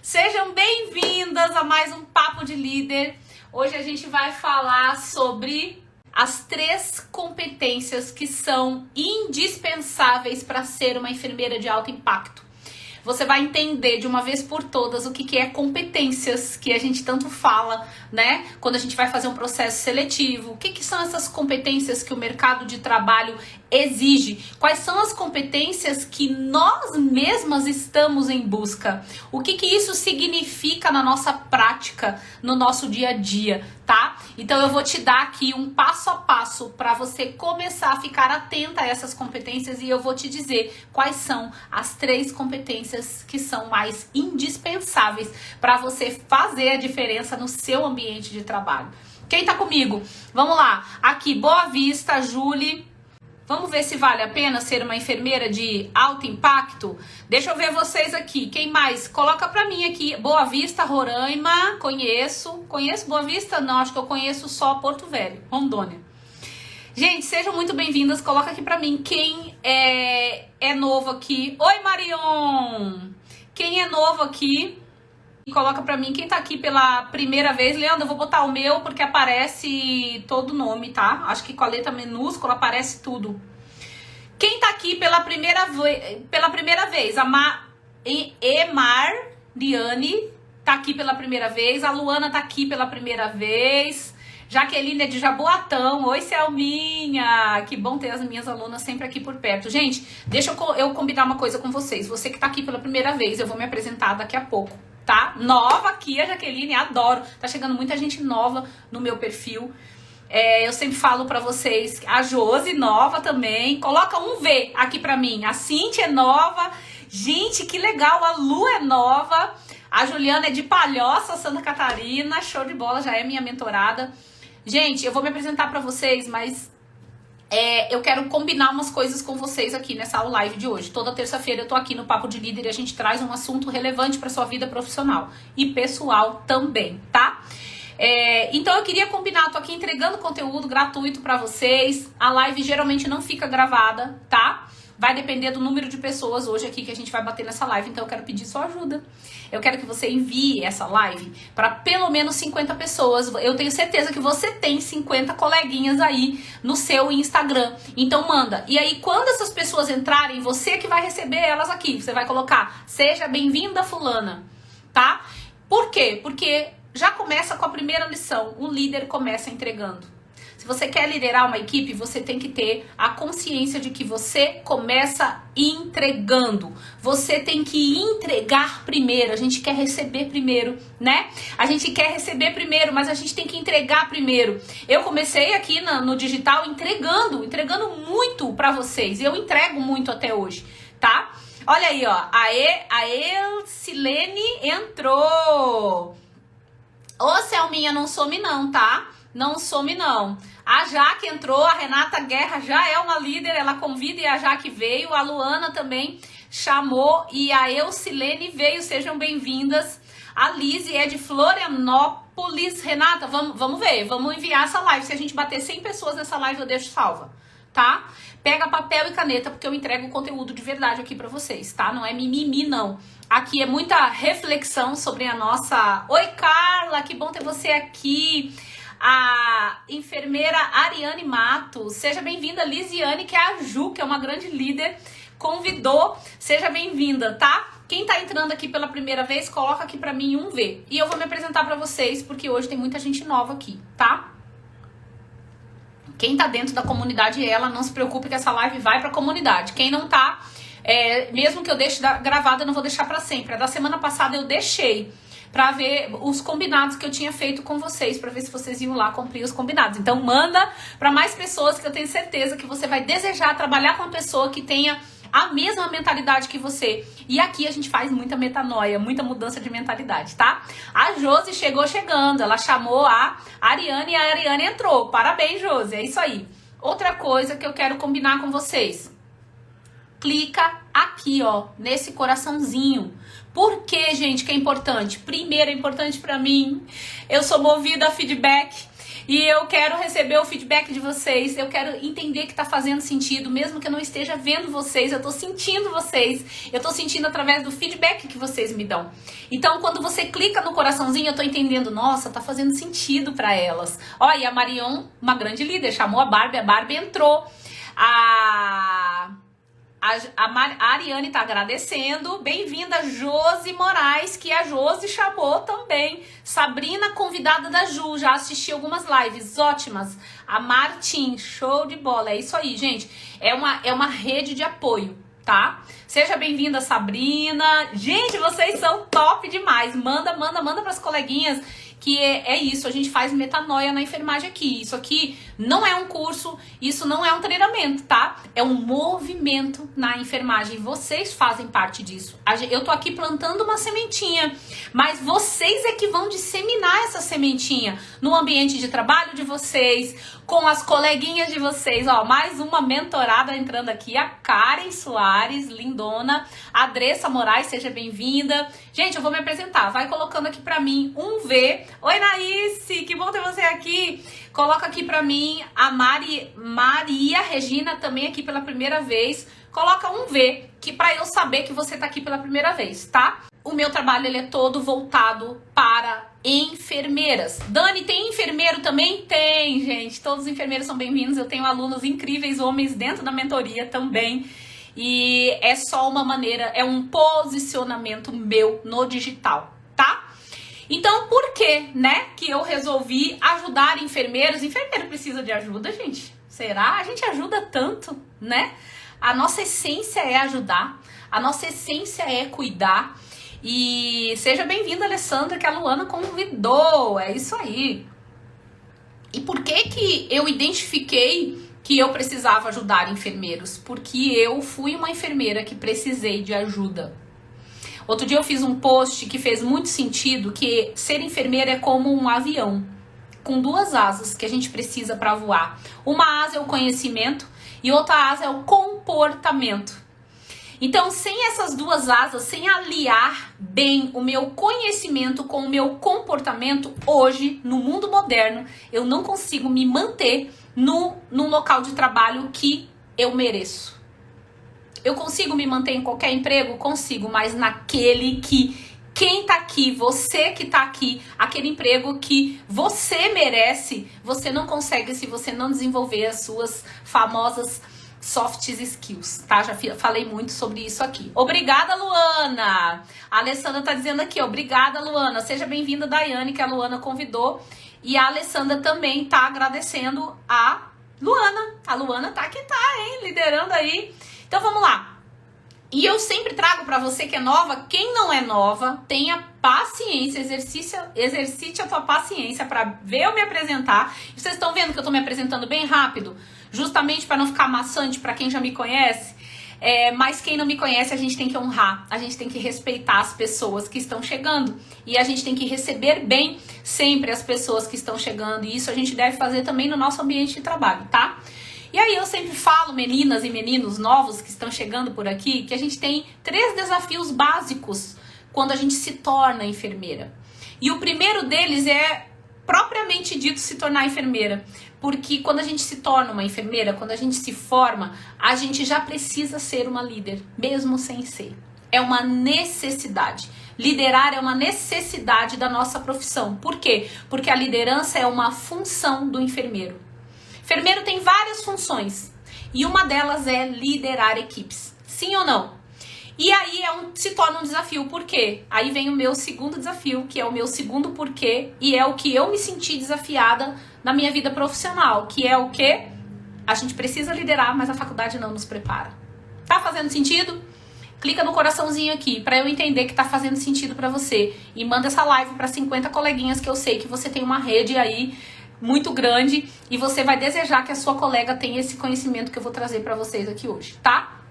Sejam bem-vindas a mais um Papo de Líder. Hoje a gente vai falar sobre as 3 competências que são indispensáveis para ser uma enfermeira de alto impacto. Você vai entender de uma vez por todas o que é competências, que a gente tanto fala, né? Quando a gente vai fazer um processo seletivo. O que são essas competências que o mercado de trabalho exige? Quais são as competências que nós mesmas estamos em busca? O que isso significa na nossa prática, no nosso dia a dia, tá? Então eu vou te dar aqui um passo a passo para você começar a ficar atenta a essas competências e eu vou te dizer quais são as 3 competências que são mais indispensáveis para você fazer a diferença no seu ambiente de trabalho. Quem tá comigo? Vamos lá. Aqui, Boa Vista, Julie. Vamos ver se vale a pena ser uma enfermeira de alto impacto? Deixa eu ver vocês aqui. Quem mais? Coloca pra mim aqui. Boa Vista, Roraima. Conheço. Conheço Boa Vista? Não, acho que eu conheço só Porto Velho, Rondônia. Gente, sejam muito bem-vindas. Coloca aqui pra mim quem é novo aqui. Oi, Marion! Quem é novo aqui? Coloca pra mim quem tá aqui pela primeira vez. Leandro, eu vou botar o meu porque aparece todo o nome, tá? Acho que com a letra minúscula aparece tudo. Quem tá aqui pela primeira vez? A Liane tá aqui pela primeira vez. A Luana tá aqui pela primeira vez. Jaqueline é de Jaboatão. Oi, Selminha. Que bom ter as minhas alunas sempre aqui por perto. Gente, deixa eu combinar uma coisa com vocês. Você que tá aqui pela primeira vez, eu vou me apresentar daqui a pouco, tá? Nova aqui, a Jaqueline, adoro. Tá chegando muita gente nova no meu perfil. Eu sempre falo pra vocês, a Josi, nova também. Coloca um V aqui pra mim. A Cintia é nova. Gente, que legal. A Lu é nova. A Juliana é de Palhoça, Santa Catarina. Show de bola, já é minha mentorada. Gente, eu vou me apresentar pra vocês, mas eu quero combinar umas coisas com vocês aqui nessa live de hoje. Toda terça-feira eu tô aqui no Papo de Líder e a gente traz um assunto relevante pra sua vida profissional e pessoal também, tá? Então eu queria combinar, tô aqui entregando conteúdo gratuito pra vocês. A live geralmente não fica gravada, tá? Vai depender do número de pessoas hoje aqui que a gente vai bater nessa live, então eu quero pedir sua ajuda. Eu quero que você envie essa live para pelo menos 50 pessoas. Eu tenho certeza que você tem 50 coleguinhas aí no seu Instagram. Então manda. E aí quando essas pessoas entrarem, você que vai receber elas aqui. Você vai colocar, seja bem-vinda fulana, tá? Por quê? Porque já começa com a primeira lição. Um líder começa entregando. Se você quer liderar uma equipe, você tem que ter a consciência de que você começa entregando. Você tem que entregar primeiro. A gente quer receber primeiro, né? A gente quer receber primeiro, mas a gente tem que entregar primeiro. Eu comecei aqui no digital entregando muito pra vocês. E eu entrego muito até hoje, tá? Olha aí, ó. A Silene entrou. Ô, Selminha, não some não, tá? Não some não. A Jaque entrou, a Renata Guerra já é uma líder, ela convida e a Jaque veio. A Luana também chamou e a Eucilene veio, sejam bem-vindas. A Lise é de Florianópolis. Renata, vamos ver, vamos enviar essa live. Se a gente bater 100 pessoas nessa live, eu deixo salva, tá? Pega papel e caneta, porque eu entrego conteúdo de verdade aqui pra vocês, tá? Não é mimimi, não. Aqui é muita reflexão sobre a nossa... Oi, Carla, que bom ter você aqui. A enfermeira Ariane Matos, seja bem-vinda. Lisiane, que é a Ju, que é uma grande líder, convidou, seja bem-vinda, tá? Quem tá entrando aqui pela primeira vez, coloca aqui pra mim um V. E eu vou me apresentar pra vocês, porque hoje tem muita gente nova aqui, tá? Quem tá dentro da comunidade, não se preocupe que essa live vai pra comunidade. Quem não tá, mesmo que eu deixe gravada, eu não vou deixar pra sempre. A da semana passada eu deixei pra ver os combinados que eu tinha feito com vocês, pra ver se vocês iam lá cumprir os combinados. Então manda pra mais pessoas, que eu tenho certeza que você vai desejar trabalhar com uma pessoa que tenha a mesma mentalidade que você. E aqui a gente faz muita metanoia, muita mudança de mentalidade, tá? A Josi chegou chegando, ela chamou a Ariane e a Ariane entrou. Parabéns, Josi, é isso aí. Outra coisa que eu quero combinar com vocês. Clica aqui, ó, nesse coraçãozinho. Por que, gente, que é importante? Primeiro, é importante pra mim. Eu sou movida a feedback. E eu quero receber o feedback de vocês, eu quero entender que tá fazendo sentido, mesmo que eu não esteja vendo vocês, eu tô sentindo vocês, eu tô sentindo através do feedback que vocês me dão. Então, quando você clica no coraçãozinho, eu tô entendendo, nossa, tá fazendo sentido pra elas. Ó, e a Marion, uma grande líder, chamou a Barbie entrou. A Ariane tá agradecendo. Bem-vinda, Josi Moraes, que a Josi chamou também. Sabrina, convidada da Ju, já assisti algumas lives ótimas. A Martin, show de bola. É isso aí, gente. É uma rede de apoio, tá? Seja bem-vinda, Sabrina. Gente, vocês são top demais. Manda pras coleguinhas. Que é isso, a gente faz metanoia na enfermagem aqui. Isso aqui não é um curso, isso não é um treinamento, tá? É um movimento na enfermagem. Vocês fazem parte disso. Eu tô aqui plantando uma sementinha, mas vocês é que vão disseminar essa sementinha no ambiente de trabalho de vocês, com as coleguinhas de vocês. Ó, mais uma mentorada entrando aqui, a Karen Soares, lindona. A Adressa Moraes, seja bem-vinda. Gente, eu vou me apresentar. Vai colocando aqui pra mim um V. Oi, Naísse, que bom ter você aqui. Coloca aqui pra mim a Maria Regina, também aqui pela primeira vez. Coloca um V, que pra eu saber que você tá aqui pela primeira vez, tá? O meu trabalho, ele é todo voltado para enfermeiras. Dani, tem enfermeiro também? Tem, gente. Todos os enfermeiros são bem-vindos. Eu tenho alunos incríveis, homens, dentro da mentoria também. E é só uma maneira, é um posicionamento meu no digital, tá? Então, por que, né, que eu resolvi ajudar enfermeiros? Enfermeiro precisa de ajuda, gente? Será? A gente ajuda tanto, né? A nossa essência é ajudar, a nossa essência é cuidar. E seja bem-vinda, Alessandra, que a Luana convidou. É isso aí. E por que eu identifiquei que eu precisava ajudar enfermeiros? Porque eu fui uma enfermeira que precisei de ajuda. Outro dia eu fiz um post que fez muito sentido, que ser enfermeira é como um avião, com duas asas que a gente precisa para voar. Uma asa é o conhecimento e outra asa é o comportamento. Então, sem essas duas asas, sem aliar bem o meu conhecimento com o meu comportamento, hoje, no mundo moderno, eu não consigo me manter num local de trabalho que eu mereço. Eu consigo me manter em qualquer emprego? Consigo, mas naquele que quem tá aqui, você que tá aqui, aquele emprego que você merece, você não consegue se você não desenvolver as suas famosas soft skills, tá? Já falei muito sobre isso aqui. Obrigada, Luana! A Alessandra tá dizendo aqui, obrigada, Luana. Seja bem-vinda, Daiane, que a Luana convidou. E a Alessandra também tá agradecendo a Luana. A Luana tá que tá, hein? Liderando aí. Então, vamos lá. E eu sempre trago pra você que é nova, quem não é nova, tenha paciência, exercite a tua paciência pra ver eu me apresentar. E vocês estão vendo que eu tô me apresentando bem rápido? Justamente para não ficar maçante para quem já me conhece. Mas quem não me conhece, a gente tem que honrar, a gente tem que respeitar as pessoas que estão chegando. E a gente tem que receber bem sempre as pessoas que estão chegando. E isso a gente deve fazer também no nosso ambiente de trabalho, tá? E aí eu sempre falo, meninas e meninos novos que estão chegando por aqui, que a gente tem 3 desafios básicos quando a gente se torna enfermeira. E o primeiro deles é propriamente dito se tornar enfermeira. Porque quando a gente se torna uma enfermeira, quando a gente se forma, a gente já precisa ser uma líder, mesmo sem ser. É uma necessidade. Liderar é uma necessidade da nossa profissão. Por quê? Porque a liderança é uma função do enfermeiro. Enfermeiro tem várias funções e uma delas é liderar equipes. Sim ou não? E aí se torna um desafio. Por quê? Aí vem o meu segundo desafio, que é o meu segundo porquê, e é o que eu me senti desafiada na minha vida profissional, que é o quê? A gente precisa liderar, mas a faculdade não nos prepara. Tá fazendo sentido? Clica no coraçãozinho aqui para eu entender que tá fazendo sentido para você e manda essa live para 50 coleguinhas, que eu sei que você tem uma rede aí muito grande e você vai desejar que a sua colega tenha esse conhecimento que eu vou trazer para vocês aqui hoje, tá?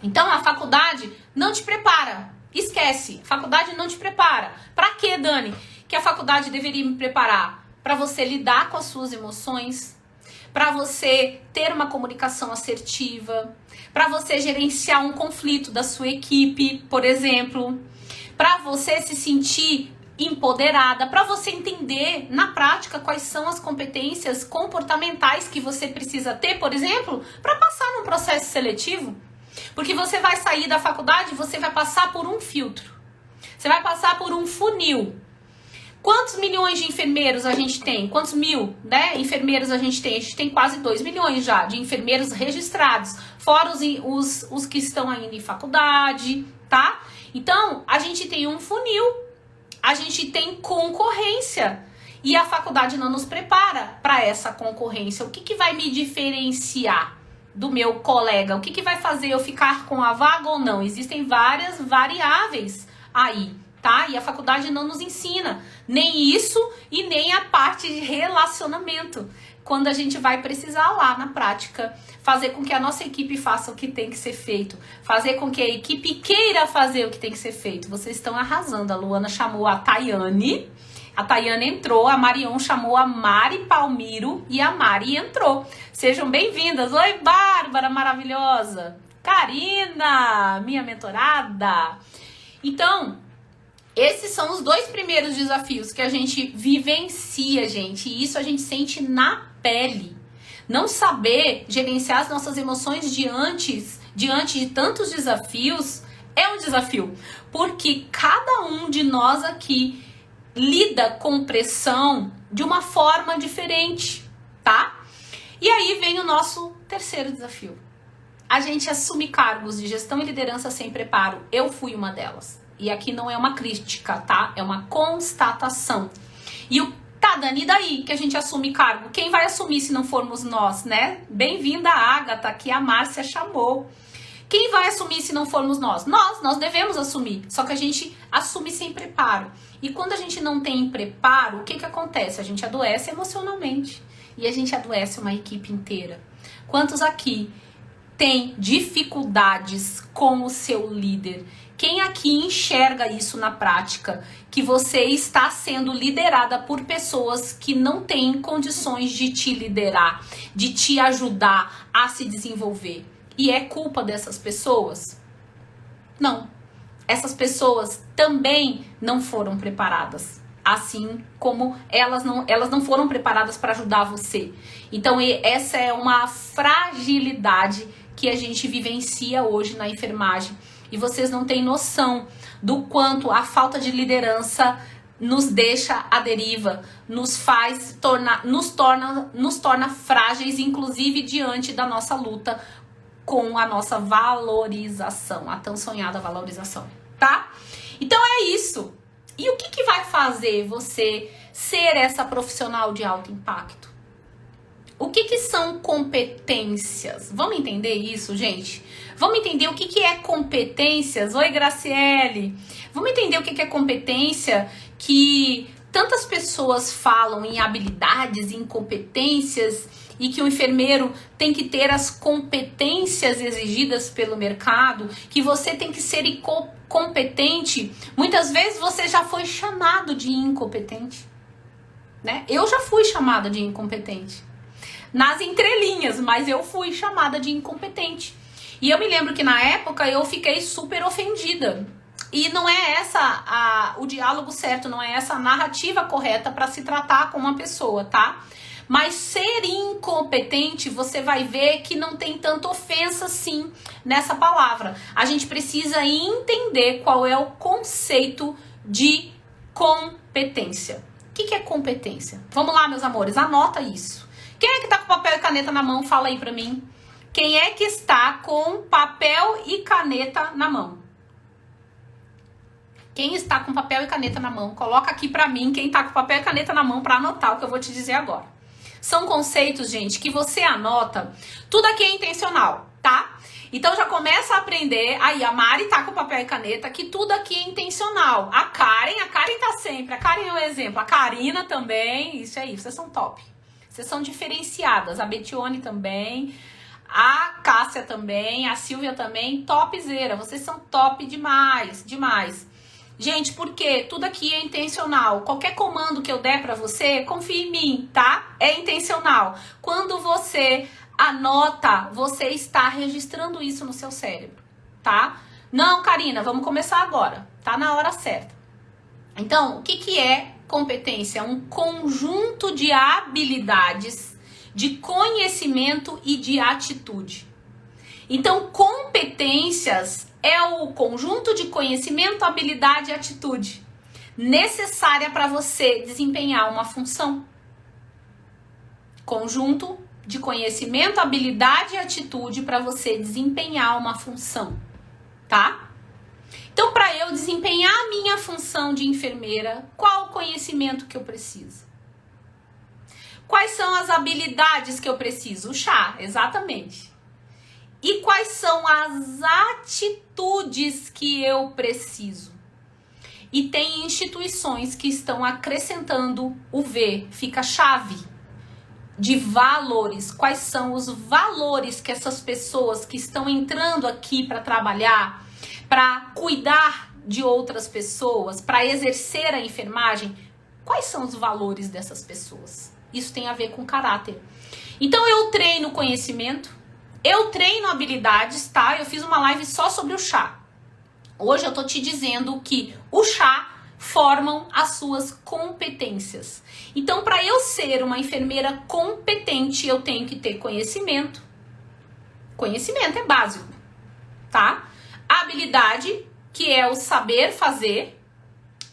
Então a faculdade não te prepara. Esquece, a faculdade não te prepara. Pra quê, Dani? Que a faculdade deveria me preparar? Para você lidar com as suas emoções, para você ter uma comunicação assertiva, para você gerenciar um conflito da sua equipe, por exemplo, para você se sentir empoderada, para você entender na prática quais são as competências comportamentais que você precisa ter, por exemplo, para passar num processo seletivo. Porque você vai sair da faculdade, você vai passar por um filtro. Você vai passar por um funil. Quantos milhões de enfermeiros a gente tem? Quantos mil, né, enfermeiros a gente tem? A gente tem quase 2 milhões já de enfermeiros registrados, fora os que estão ainda em faculdade, tá? Então, a gente tem um funil, a gente tem concorrência e a faculdade não nos prepara para essa concorrência. O que vai me diferenciar do meu colega? O que vai fazer eu ficar com a vaga ou não? Existem várias variáveis aí, tá? E a faculdade não nos ensina nem isso e nem a parte de relacionamento. Quando a gente vai precisar lá na prática fazer com que a nossa equipe faça o que tem que ser feito, fazer com que a equipe queira fazer o que tem que ser feito. Vocês estão arrasando. A Luana chamou a Tayane entrou, a Marion chamou a Mari Palmiro e a Mari entrou. Sejam bem-vindas. Oi, Bárbara maravilhosa. Karina, minha mentorada. Então, esses são os 2 primeiros desafios que a gente vivencia, gente. E isso a gente sente na pele. Não saber gerenciar as nossas emoções diante de tantos desafios é um desafio. Porque cada um de nós aqui lida com pressão de uma forma diferente, tá? E aí vem o nosso terceiro desafio. A gente assume cargos de gestão e liderança sem preparo. Eu fui uma delas. E aqui não é uma crítica, tá? É uma constatação. E tá, Dani, e daí que a gente assume cargo? Quem vai assumir se não formos nós, né? Bem-vinda, Agatha, que a Márcia chamou. Quem vai assumir se não formos nós? Nós devemos assumir. Só que a gente assume sem preparo. E quando a gente não tem preparo, o que acontece? A gente adoece emocionalmente. E a gente adoece uma equipe inteira. Quantos aqui tem dificuldades com o seu líder? Quem aqui enxerga isso na prática? Que você está sendo liderada por pessoas que não têm condições de te liderar, de te ajudar a se desenvolver. E é culpa dessas pessoas? Não. Essas pessoas também não foram preparadas. Assim como elas não foram preparadas para ajudar você. Então essa é uma fragilidade que a gente vivencia hoje na enfermagem. E vocês não têm noção do quanto a falta de liderança nos deixa à deriva, nos torna frágeis, inclusive diante da nossa luta com a nossa valorização, a tão sonhada valorização, tá? Então é isso. E o que vai fazer você ser essa profissional de alto impacto? O que são competências? Vamos entender isso, gente? Vamos entender o que é competências? Oi, Graciele. Vamos entender o que é competência, que tantas pessoas falam em habilidades, em competências, e que o enfermeiro tem que ter as competências exigidas pelo mercado, que você tem que ser competente. Muitas vezes você já foi chamado de incompetente, né? Eu já fui chamada de incompetente. Nas entrelinhas, mas eu fui chamada de incompetente. E eu me lembro que na época eu fiquei super ofendida. E não é essa o diálogo certo, não é essa a narrativa correta para se tratar com uma pessoa, tá? Mas ser incompetente, você vai ver que não tem tanta ofensa assim nessa palavra. A gente precisa entender qual é o conceito de competência. O que é competência? Vamos lá, meus amores, anota isso. Quem é que tá com papel e caneta na mão? Fala aí pra mim. Quem é que está com papel e caneta na mão? Quem está com papel e caneta na mão, coloca aqui pra mim quem tá com papel e caneta na mão pra anotar o que eu vou te dizer agora. São conceitos, gente, que você anota. Tudo aqui é intencional, tá? Então já começa a aprender. Aí a Mari tá com papel e caneta, que tudo aqui é intencional. A Karen tá sempre. A Karen é um exemplo. A Karina também. Isso aí, vocês são top. Vocês são diferenciadas. A Betione também. A Cássia também. A Silvia também. Topzera. Vocês são top demais, demais. Gente, porque tudo aqui é intencional. Qualquer comando que eu der pra você, confie em mim, tá? É intencional. Quando você anota, você está registrando isso no seu cérebro, tá? Não, Karina, vamos começar agora. Tá na hora certa. Então, o que que é competência? Um conjunto de habilidades, de conhecimento e de atitude. Então, competências é o conjunto de conhecimento, habilidade e atitude necessária para você desempenhar uma função. Conjunto de conhecimento, habilidade e atitude para você desempenhar uma função, tá? Então, para eu desempenhar a minha função de enfermeira, qual o conhecimento que eu preciso? Quais são as habilidades que eu preciso? O chá, exatamente. E quais são as atitudes que eu preciso? E tem instituições que estão acrescentando o V, fica chave de valores. Quais são os valores que essas pessoas que estão entrando aqui para trabalhar, para cuidar de outras pessoas, para exercer a enfermagem, quais são os valores dessas pessoas? Isso tem a ver com caráter. Então eu treino conhecimento, eu treino habilidades, tá? Eu fiz uma live só sobre o chá. Hoje eu tô te dizendo que o chá formam as suas competências. Então, para eu ser uma enfermeira competente, eu tenho que ter conhecimento. Conhecimento é básico, tá? Habilidade, que é o saber fazer,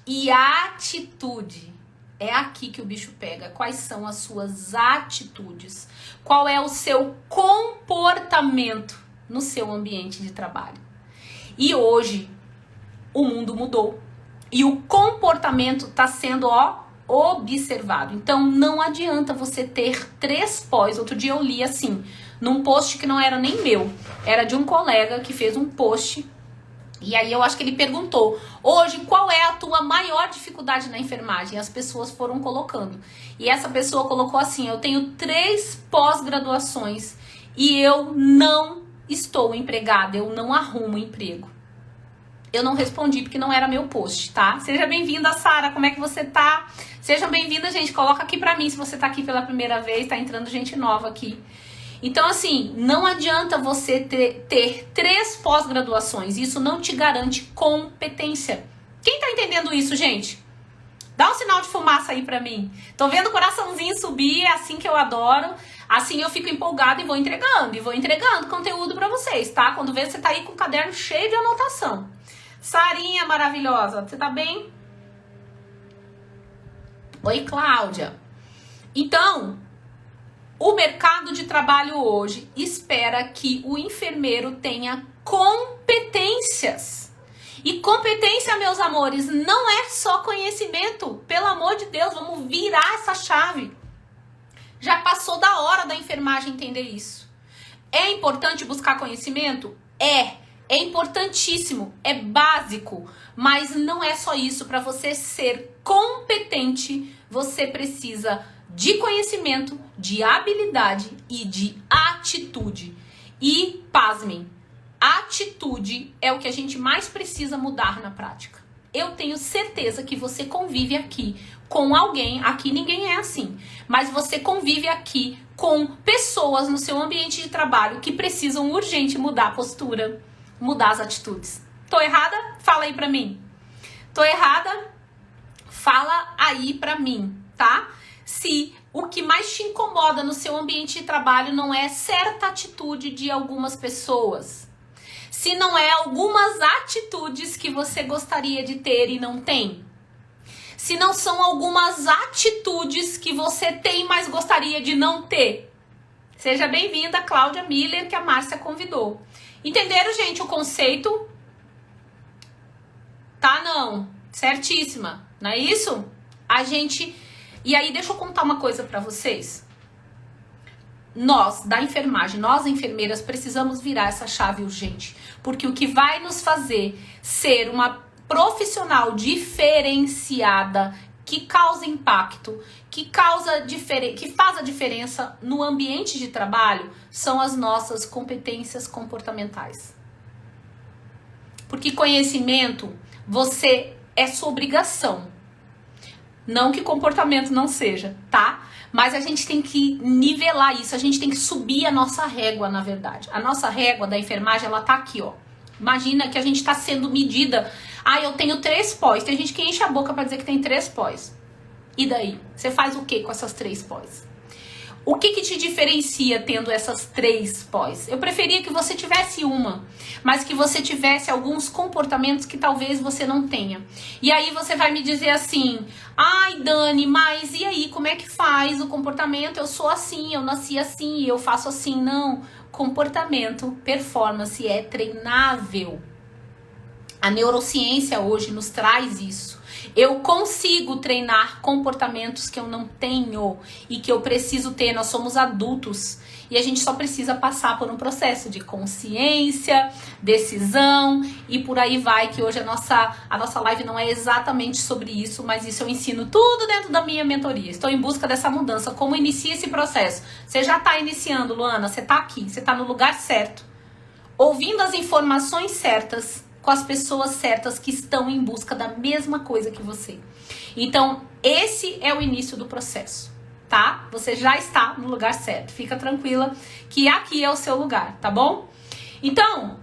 e atitude. É aqui que o bicho pega. Quais são as suas atitudes? Qual é o seu comportamento no seu ambiente de trabalho? E hoje o mundo mudou e o comportamento está sendo observado. Então não adianta você ter 3 pós. Outro dia eu li assim, num post que não era nem meu, era de um colega que fez um post. E aí eu acho que ele perguntou, hoje qual é a tua maior dificuldade na enfermagem? E as pessoas foram colocando. E essa pessoa colocou assim, eu tenho 3 pós-graduações e eu não estou empregada, eu não arrumo emprego. Eu não respondi porque não era meu post, tá? Seja bem-vinda, Sara, como é que você tá? Sejam bem-vindas, gente, coloca aqui pra mim se você tá aqui pela primeira vez, tá entrando gente nova aqui. Então, assim, não adianta você ter 3 pós-graduações, isso não te garante competência. Quem tá entendendo isso, gente? Dá um sinal de fumaça aí pra mim. Tô vendo o coraçãozinho subir, é assim que eu adoro. Assim eu fico empolgada e vou entregando conteúdo pra vocês, tá? Quando vê, você tá aí com o caderno cheio de anotação. Sarinha maravilhosa, você tá bem? Oi, Cláudia. Então, o mercado de trabalho hoje espera que o enfermeiro tenha competências. E competência, meus amores, não é só conhecimento. Pelo amor de Deus, vamos virar essa chave. Já passou da hora da enfermagem entender isso. É importante buscar conhecimento? É importantíssimo, é básico, mas não é só isso. Para você ser competente, você precisa de conhecimento, de habilidade e de atitude. E, pasmem, atitude é o que a gente mais precisa mudar na prática. Eu tenho certeza que você convive aqui com alguém, aqui ninguém é assim, mas você convive aqui com pessoas no seu ambiente de trabalho que precisam urgente mudar a postura, mudar as atitudes. Tô errada? Fala aí pra mim. Tô errada? Fala aí pra mim, tá? Se o que mais te incomoda no seu ambiente de trabalho não é certa atitude de algumas pessoas, se não é algumas atitudes que você gostaria de ter e não tem, se não são algumas atitudes que você tem, mas gostaria de não ter. Seja bem-vinda, Cláudia Miller, que a Márcia convidou. Entenderam, gente, o conceito? Tá, não. Certíssima. Não é isso? A gente... E aí, deixa eu contar uma coisa pra vocês. Nós, da enfermagem, nós enfermeiras, precisamos virar essa chave urgente. Porque o que vai nos fazer ser uma profissional diferenciada, que causa impacto, que faz a diferença no ambiente de trabalho, são as nossas competências comportamentais. Porque conhecimento, é sua obrigação. Não que comportamento não seja, tá? Mas a gente tem que nivelar isso, a gente tem que subir a nossa régua, na verdade. A nossa régua da enfermagem, ela tá aqui, ó, Imagina que a gente está sendo medida. Ah, eu tenho 3 pós. Tem gente que enche a boca para dizer que tem 3 pós. E daí? Você faz o que com essas 3 pós? O que te diferencia tendo essas 3 pós? Eu preferia que você tivesse uma, mas que você tivesse alguns comportamentos que talvez você não tenha. E aí você vai me dizer assim, ai Dani, mas e aí, como é que faz o comportamento? Eu sou assim, eu nasci assim, eu faço assim. Não, comportamento, performance é treinável. A neurociência hoje nos traz isso. Eu consigo treinar comportamentos que eu não tenho e que eu preciso ter. Nós somos adultos e a gente só precisa passar por um processo de consciência, decisão e por aí vai, que hoje a nossa live não é exatamente sobre isso, mas isso eu ensino tudo dentro da minha mentoria. Estou em busca dessa mudança. Como inicia esse processo? Você já está iniciando, Luana, você está aqui, você está no lugar certo, ouvindo as informações certas, com as pessoas certas que estão em busca da mesma coisa que você. Então, esse é o início do processo, tá? Você já está no lugar certo. Fica tranquila que aqui é o seu lugar, tá bom? Então,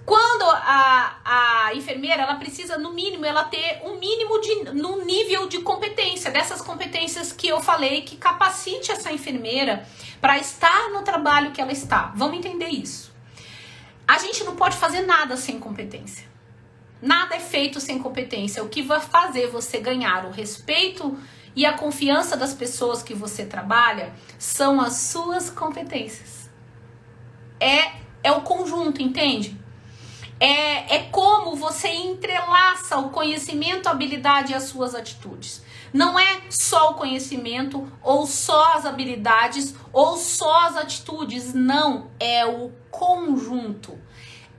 quando a enfermeira, ela precisa, no mínimo, ela ter um mínimo no nível de competência, dessas competências que eu falei, que capacite essa enfermeira para estar no trabalho que ela está. Vamos entender isso. A gente não pode fazer nada sem competência. Nada é feito sem competência. O que vai fazer você ganhar o respeito e a confiança das pessoas que você trabalha são as suas competências. É o conjunto, entende? É como você entrelaça o conhecimento, a habilidade e as suas atitudes. Não é só o conhecimento, ou só as habilidades, ou só as atitudes. Não, é o conjunto.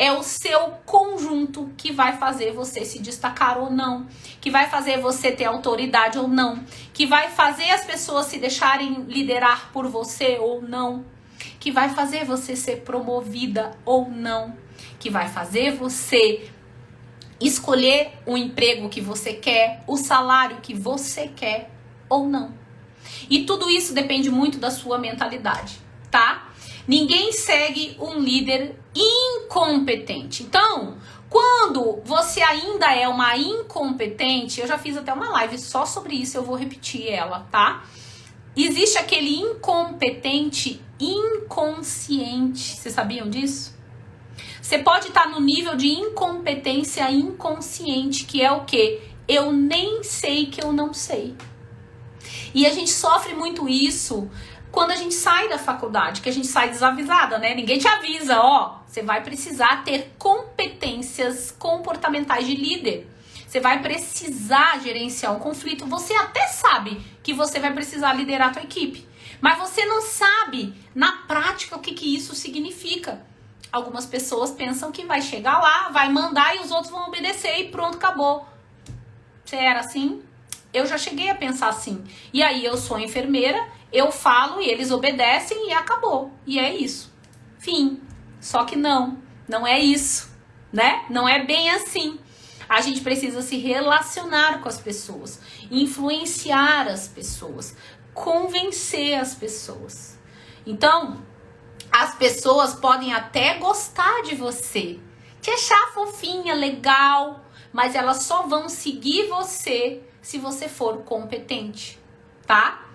É o seu conjunto que vai fazer você se destacar ou não, que vai fazer você ter autoridade ou não, que vai fazer as pessoas se deixarem liderar por você ou não, que vai fazer você ser promovida ou não, que vai fazer você escolher o emprego que você quer, o salário que você quer ou não. E tudo isso depende muito da sua mentalidade, tá? Ninguém segue um líder incompetente. Então, quando você ainda é uma incompetente, eu já fiz até uma live só sobre isso, eu vou repetir ela, tá? Existe aquele incompetente inconsciente. Vocês sabiam disso? Você pode estar no nível de incompetência inconsciente, que é o quê? Eu nem sei que eu não sei. E a gente sofre muito isso quando a gente sai da faculdade, que a gente sai desavisada, né? Ninguém te avisa, ó, você vai precisar ter competências comportamentais de líder. Você vai precisar gerenciar um conflito. Você até sabe que você vai precisar liderar a tua equipe, mas você não sabe na prática o que isso significa. Algumas pessoas pensam que vai chegar lá, vai mandar e os outros vão obedecer e pronto, acabou. Você era assim? Eu já cheguei a pensar assim. E aí eu sou enfermeira, eu falo e eles obedecem e acabou. E é isso. Fim. Só que não é isso, né? Não é bem assim. A gente precisa se relacionar com as pessoas, influenciar as pessoas, convencer as pessoas. Então, as pessoas podem até gostar de você, te achar fofinha, legal, mas elas só vão seguir você se você for competente, tá?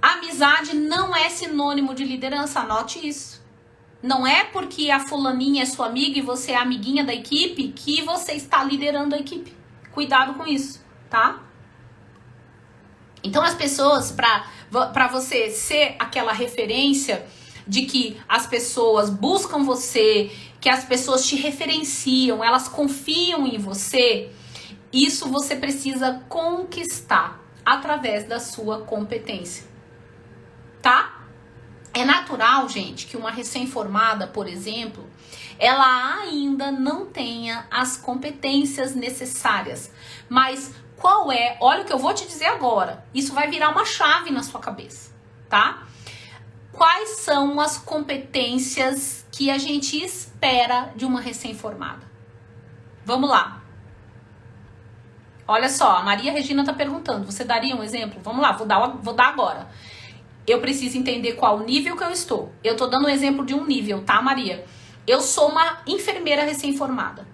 Amizade não é sinônimo de liderança, anote isso. Não é porque a fulaninha é sua amiga e você é amiguinha da equipe que você está liderando a equipe. Cuidado com isso, tá? Então as pessoas, para você ser aquela referência de que as pessoas buscam você, que as pessoas te referenciam, elas confiam em você, isso você precisa conquistar através da sua competência, tá? É natural, gente, que uma recém-formada, por exemplo, ela ainda não tenha as competências necessárias. Mas qual é? Olha o que eu vou te dizer agora. Isso vai virar uma chave na sua cabeça, tá? Quais são as competências que a gente espera de uma recém-formada? Vamos lá. Olha só, a Maria Regina tá perguntando. Você daria um exemplo? Vamos lá, vou dar agora. Eu preciso entender qual nível que eu estou. Eu tô dando um exemplo de um nível, tá, Maria? eu sou uma enfermeira recém-formada.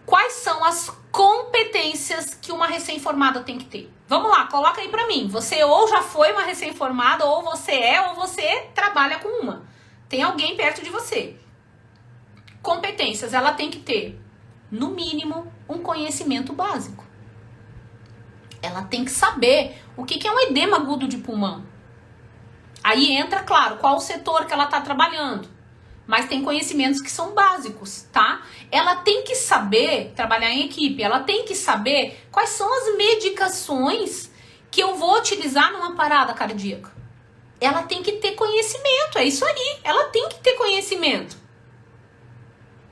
Quais são as competências que uma recém-formada tem que ter? Vamos lá, coloca aí pra mim. Você ou já foi uma recém-formada, ou você trabalha com uma. Tem alguém perto de você. Competências, ela tem que ter, no mínimo, um conhecimento básico. Ela tem que saber o que é um edema agudo de pulmão. Aí entra, claro, qual o setor que ela tá trabalhando. Mas tem conhecimentos que são básicos, tá? Ela tem que saber trabalhar em equipe, ela tem que saber quais são as medicações que eu vou utilizar numa parada cardíaca. Ela tem que ter conhecimento, é isso aí. Ela tem que ter conhecimento.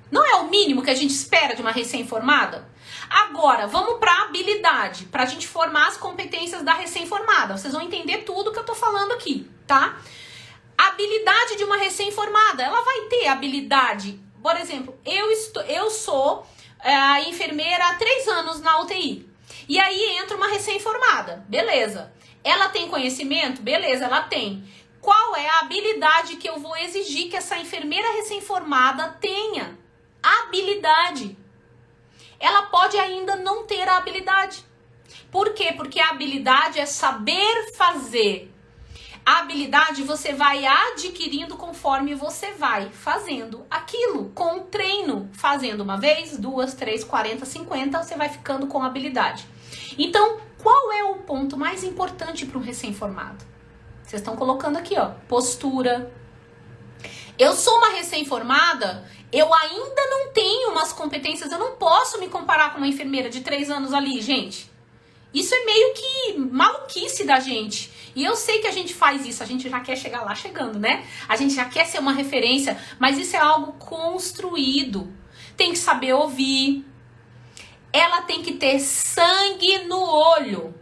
Não é o mínimo que a gente espera de uma recém-formada? Agora, vamos para habilidade, para a gente formar as competências da recém-formada. Vocês vão entender tudo que eu tô falando aqui, tá? A habilidade de uma recém-formada, ela vai ter habilidade. Por exemplo, eu sou enfermeira há 3 anos na UTI. E aí entra uma recém-formada, beleza. Ela tem conhecimento? Beleza, ela tem. Qual é a habilidade que eu vou exigir que essa enfermeira recém-formada tenha? Habilidade. Ela pode ainda não ter a habilidade. Por quê? Porque a habilidade é saber fazer. A habilidade você vai adquirindo conforme você vai fazendo aquilo, com o treino. Fazendo uma vez, 2, 3, 40, 50, você vai ficando com habilidade. Então, qual é o ponto mais importante para um recém-formado? Vocês estão colocando aqui, ó, postura. Eu sou uma recém-formada, eu ainda não tenho umas competências, eu não posso me comparar com uma enfermeira de 3 anos ali, gente. Isso é meio que maluquice da gente. E eu sei que a gente faz isso, a gente já quer chegar lá chegando, né? A gente já quer ser uma referência, mas isso é algo construído. Tem que saber ouvir. Ela tem que ter sangue no olho.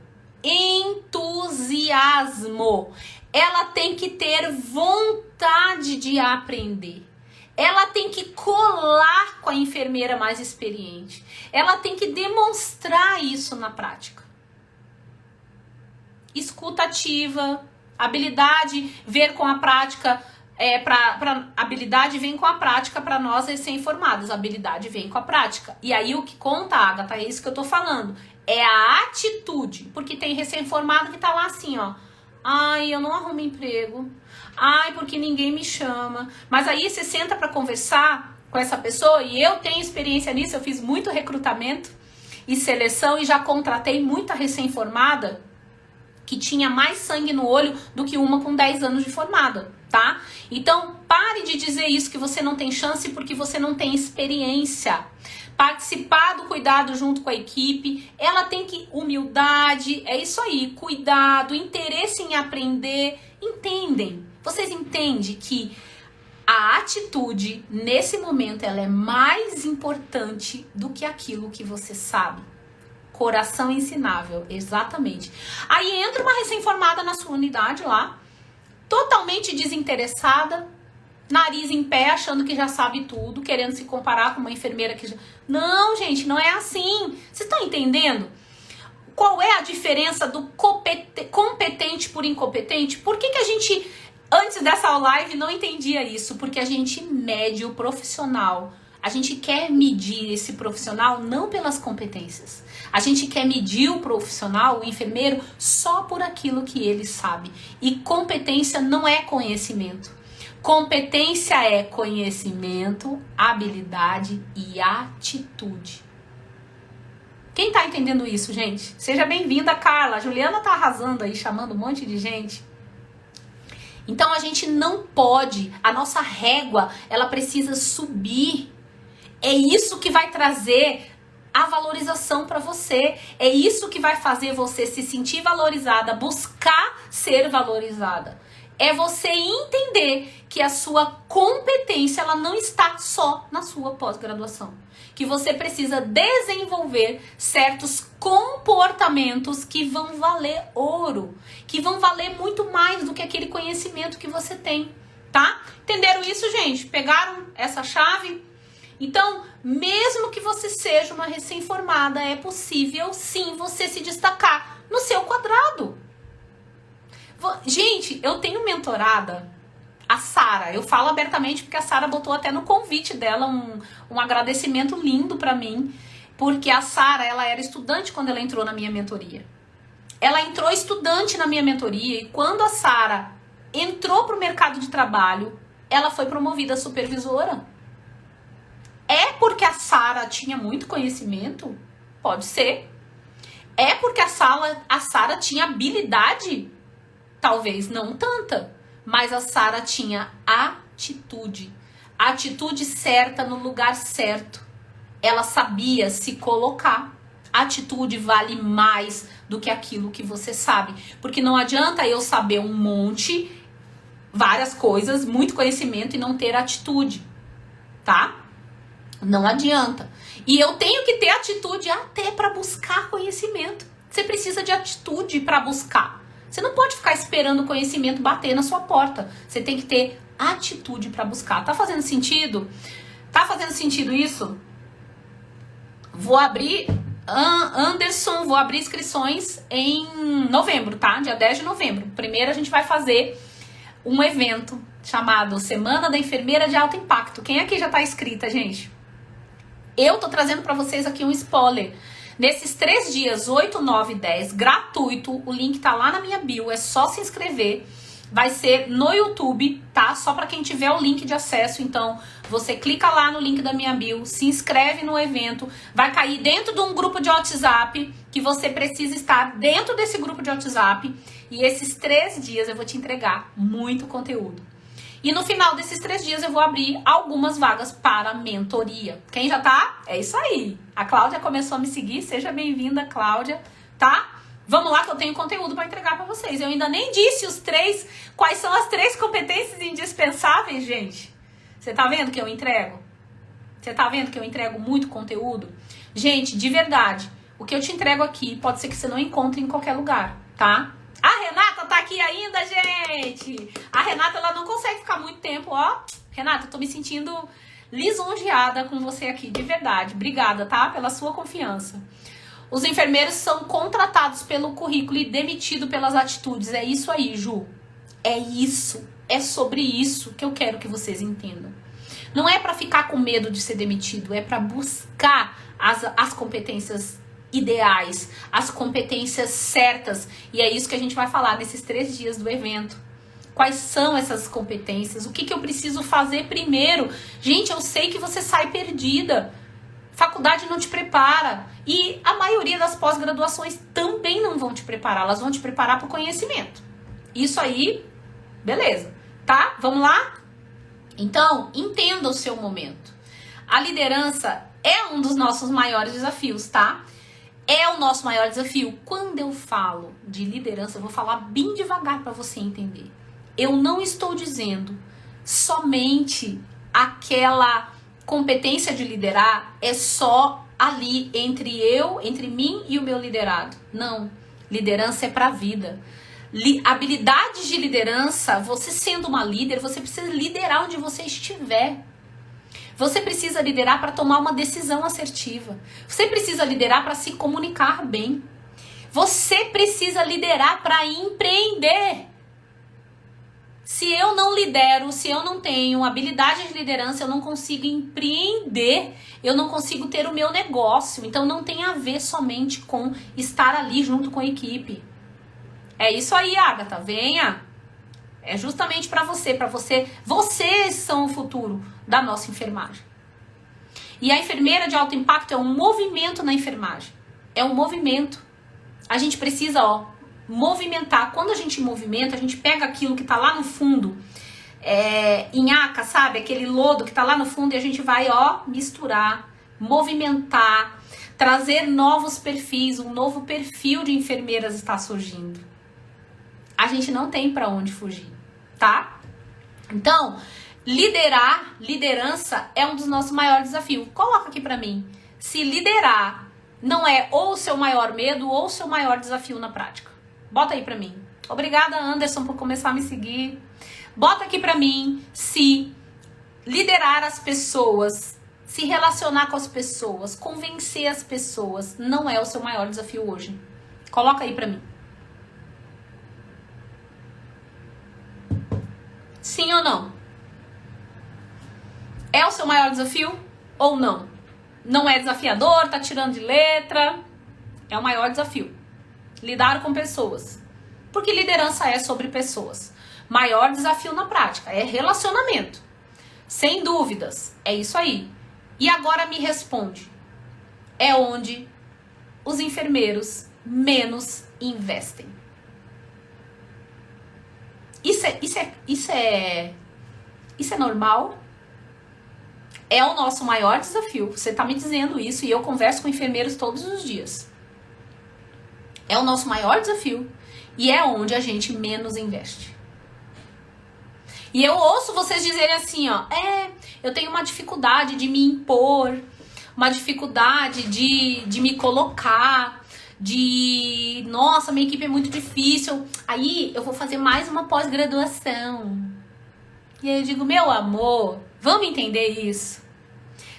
Entusiasmo. Ela tem que ter vontade de aprender. Ela tem que colar com a enfermeira mais experiente. Ela tem que demonstrar isso na prática. Escuta ativa, habilidade, ver com a prática, habilidade vem com a prática para nós recém-formados, habilidade vem com a prática. E aí o que conta, Agatha, é isso que eu tô falando, é a atitude, porque tem recém-formado que tá lá assim, ó, ai, eu não arrumo emprego, ai, porque ninguém me chama, mas aí você senta para conversar com essa pessoa, e eu tenho experiência nisso, eu fiz muito recrutamento e seleção e já contratei muita recém-formada que tinha mais sangue no olho do que uma com 10 anos de formada, tá? Então, pare de dizer isso, que você não tem chance porque você não tem experiência. Participar do cuidado junto com a equipe, ela tem que humildade, é isso aí, cuidado, interesse em aprender, entendem? Vocês entendem que a atitude, nesse momento, ela é mais importante do que aquilo que você sabe. Coração ensinável, exatamente. Aí entra uma recém-formada na sua unidade lá, totalmente desinteressada, nariz em pé, achando que já sabe tudo, querendo se comparar com uma enfermeira que já... Não, gente, não é assim. Vocês estão entendendo? Qual é a diferença do competente por incompetente? Por que a gente, antes dessa live, não entendia isso? Porque a gente mede o profissional. A gente quer medir esse profissional não pelas competências. A gente quer medir o profissional, o enfermeiro, só por aquilo que ele sabe. E competência não é conhecimento. Competência é conhecimento, habilidade e atitude. Quem tá entendendo isso, gente? Seja bem-vinda, Carla. A Juliana tá arrasando aí, chamando um monte de gente. Então a gente não pode, a nossa régua, ela precisa subir. É isso que vai trazer a valorização para você. É isso que vai fazer você se sentir valorizada, buscar ser valorizada. É você entender que a sua competência, ela não está só na sua pós-graduação. Que você precisa desenvolver certos comportamentos que vão valer ouro, que vão valer muito mais do que aquele conhecimento que você tem, tá? Entenderam isso, gente? Pegaram essa chave? Então, mesmo que você seja uma recém-formada, é possível sim você se destacar no seu quadrado. Gente, eu tenho mentorada a Sara. Eu falo abertamente porque a Sara botou até no convite dela um agradecimento lindo pra mim, porque a Sara, ela era estudante quando ela entrou na minha mentoria. Ela entrou estudante na minha mentoria e quando a Sara entrou pro mercado de trabalho, ela foi promovida a supervisora. É porque a Sara tinha muito conhecimento? Pode ser. É porque a Sara tinha habilidade? Talvez não tanta. Mas a Sara tinha atitude. A atitude certa no lugar certo. Ela sabia se colocar. A atitude vale mais do que aquilo que você sabe. Porque não adianta eu saber um monte, várias coisas, muito conhecimento e não ter atitude. Tá? Não adianta. E eu tenho que ter atitude até para buscar conhecimento. Você precisa de atitude para buscar. Você não pode ficar esperando o conhecimento bater na sua porta. Você tem que ter atitude para buscar. Tá fazendo sentido? Tá fazendo sentido isso? Vou abrir, Anderson, vou abrir inscrições em novembro, tá? Dia 10 de novembro. Primeiro a gente vai fazer um evento chamado Semana da Enfermeira de Alto Impacto. Quem aqui já tá inscrita, gente? Eu tô trazendo pra vocês aqui um spoiler. Nesses 3 dias, 8, 9 e 10, gratuito, o link tá lá na minha bio, é só se inscrever. Vai ser no YouTube, tá? Só pra quem tiver o link de acesso, então você clica lá no link da minha bio, se inscreve no evento, vai cair dentro de um grupo de WhatsApp, que você precisa estar dentro desse grupo de WhatsApp, e esses 3 dias eu vou te entregar muito conteúdo. E no final desses 3 dias eu vou abrir algumas vagas para mentoria. Quem já tá? É isso aí. A Cláudia começou a me seguir. Seja bem-vinda, Cláudia, tá? Vamos lá que eu tenho conteúdo para entregar para vocês. Eu ainda nem disse quais são as 3 competências indispensáveis, gente. Você tá vendo que eu entrego? Você tá vendo que eu entrego muito conteúdo? Gente, de verdade, o que eu te entrego aqui pode ser que você não encontre em qualquer lugar, tá? A Renata tá aqui ainda, gente! A Renata, ela não consegue ficar muito tempo, ó. Renata, eu tô me sentindo lisonjeada com você aqui, de verdade. Obrigada, tá? Pela sua confiança. Os enfermeiros são contratados pelo currículo e demitidos pelas atitudes. É isso aí, Ju. É isso. É sobre isso que eu quero que vocês entendam. Não é pra ficar com medo de ser demitido, é pra buscar as competências ideais, as competências certas. E é isso que a gente vai falar nesses 3 dias do evento. Quais são essas competências? O que eu preciso fazer primeiro? Gente, eu sei que você sai perdida. Faculdade não te prepara. E a maioria das pós-graduações também não vão te preparar. Elas vão te preparar para o conhecimento. Isso aí, beleza. Tá? Vamos lá? Então, entenda o seu momento. A liderança é um dos nossos maiores desafios, tá? É o nosso maior desafio. Quando eu falo de liderança, eu vou falar bem devagar para você entender. Eu não estou dizendo somente aquela competência de liderar é só ali entre mim e o meu liderado. Não. Liderança é para a vida. Habilidades de liderança, você sendo uma líder, você precisa liderar onde você estiver. Você precisa liderar para tomar uma decisão assertiva. Você precisa liderar para se comunicar bem. Você precisa liderar para empreender. Se eu não lidero, se eu não tenho habilidade de liderança, eu não consigo empreender, eu não consigo ter o meu negócio. Então não tem a ver somente com estar ali junto com a equipe. É isso aí, Agatha, venha. É justamente para você, vocês são o futuro da nossa enfermagem. E a enfermeira de alto impacto é um movimento na enfermagem. É um movimento. A gente precisa, movimentar. Quando a gente movimenta, a gente pega aquilo que tá lá no fundo, nhaca, sabe? Aquele lodo que tá lá no fundo e a gente vai, misturar, movimentar, trazer novos perfis, um novo perfil de enfermeiras está surgindo. A gente não tem para onde fugir, tá? Então, liderança é um dos nossos maiores desafios. Coloca aqui para mim. Se liderar não é ou o seu maior medo ou o seu maior desafio na prática. Bota aí para mim. Obrigada, Anderson, por começar a me seguir. Bota aqui para mim se liderar as pessoas, se relacionar com as pessoas, convencer as pessoas não é o seu maior desafio hoje. Coloca aí para mim. Sim Sim ou não? É o seu maior desafio ou não? Não é desafiador, tá tirando de letra. É o maior desafio. Lidar com pessoas. Porque liderança é sobre pessoas. Maior desafio na prática é relacionamento. Sem dúvidas, é isso aí. E agora me responde. É onde os enfermeiros menos investem. Isso é normal? É o nosso maior desafio. Você tá me dizendo isso e eu converso com enfermeiros todos os dias. É o nosso maior desafio e é onde a gente menos investe. E eu ouço vocês dizerem assim, ó, eu tenho uma dificuldade de me impor, uma dificuldade de me colocar, nossa, minha equipe é muito difícil, aí eu vou fazer mais uma pós-graduação. E aí eu digo, meu amor, vamos entender isso.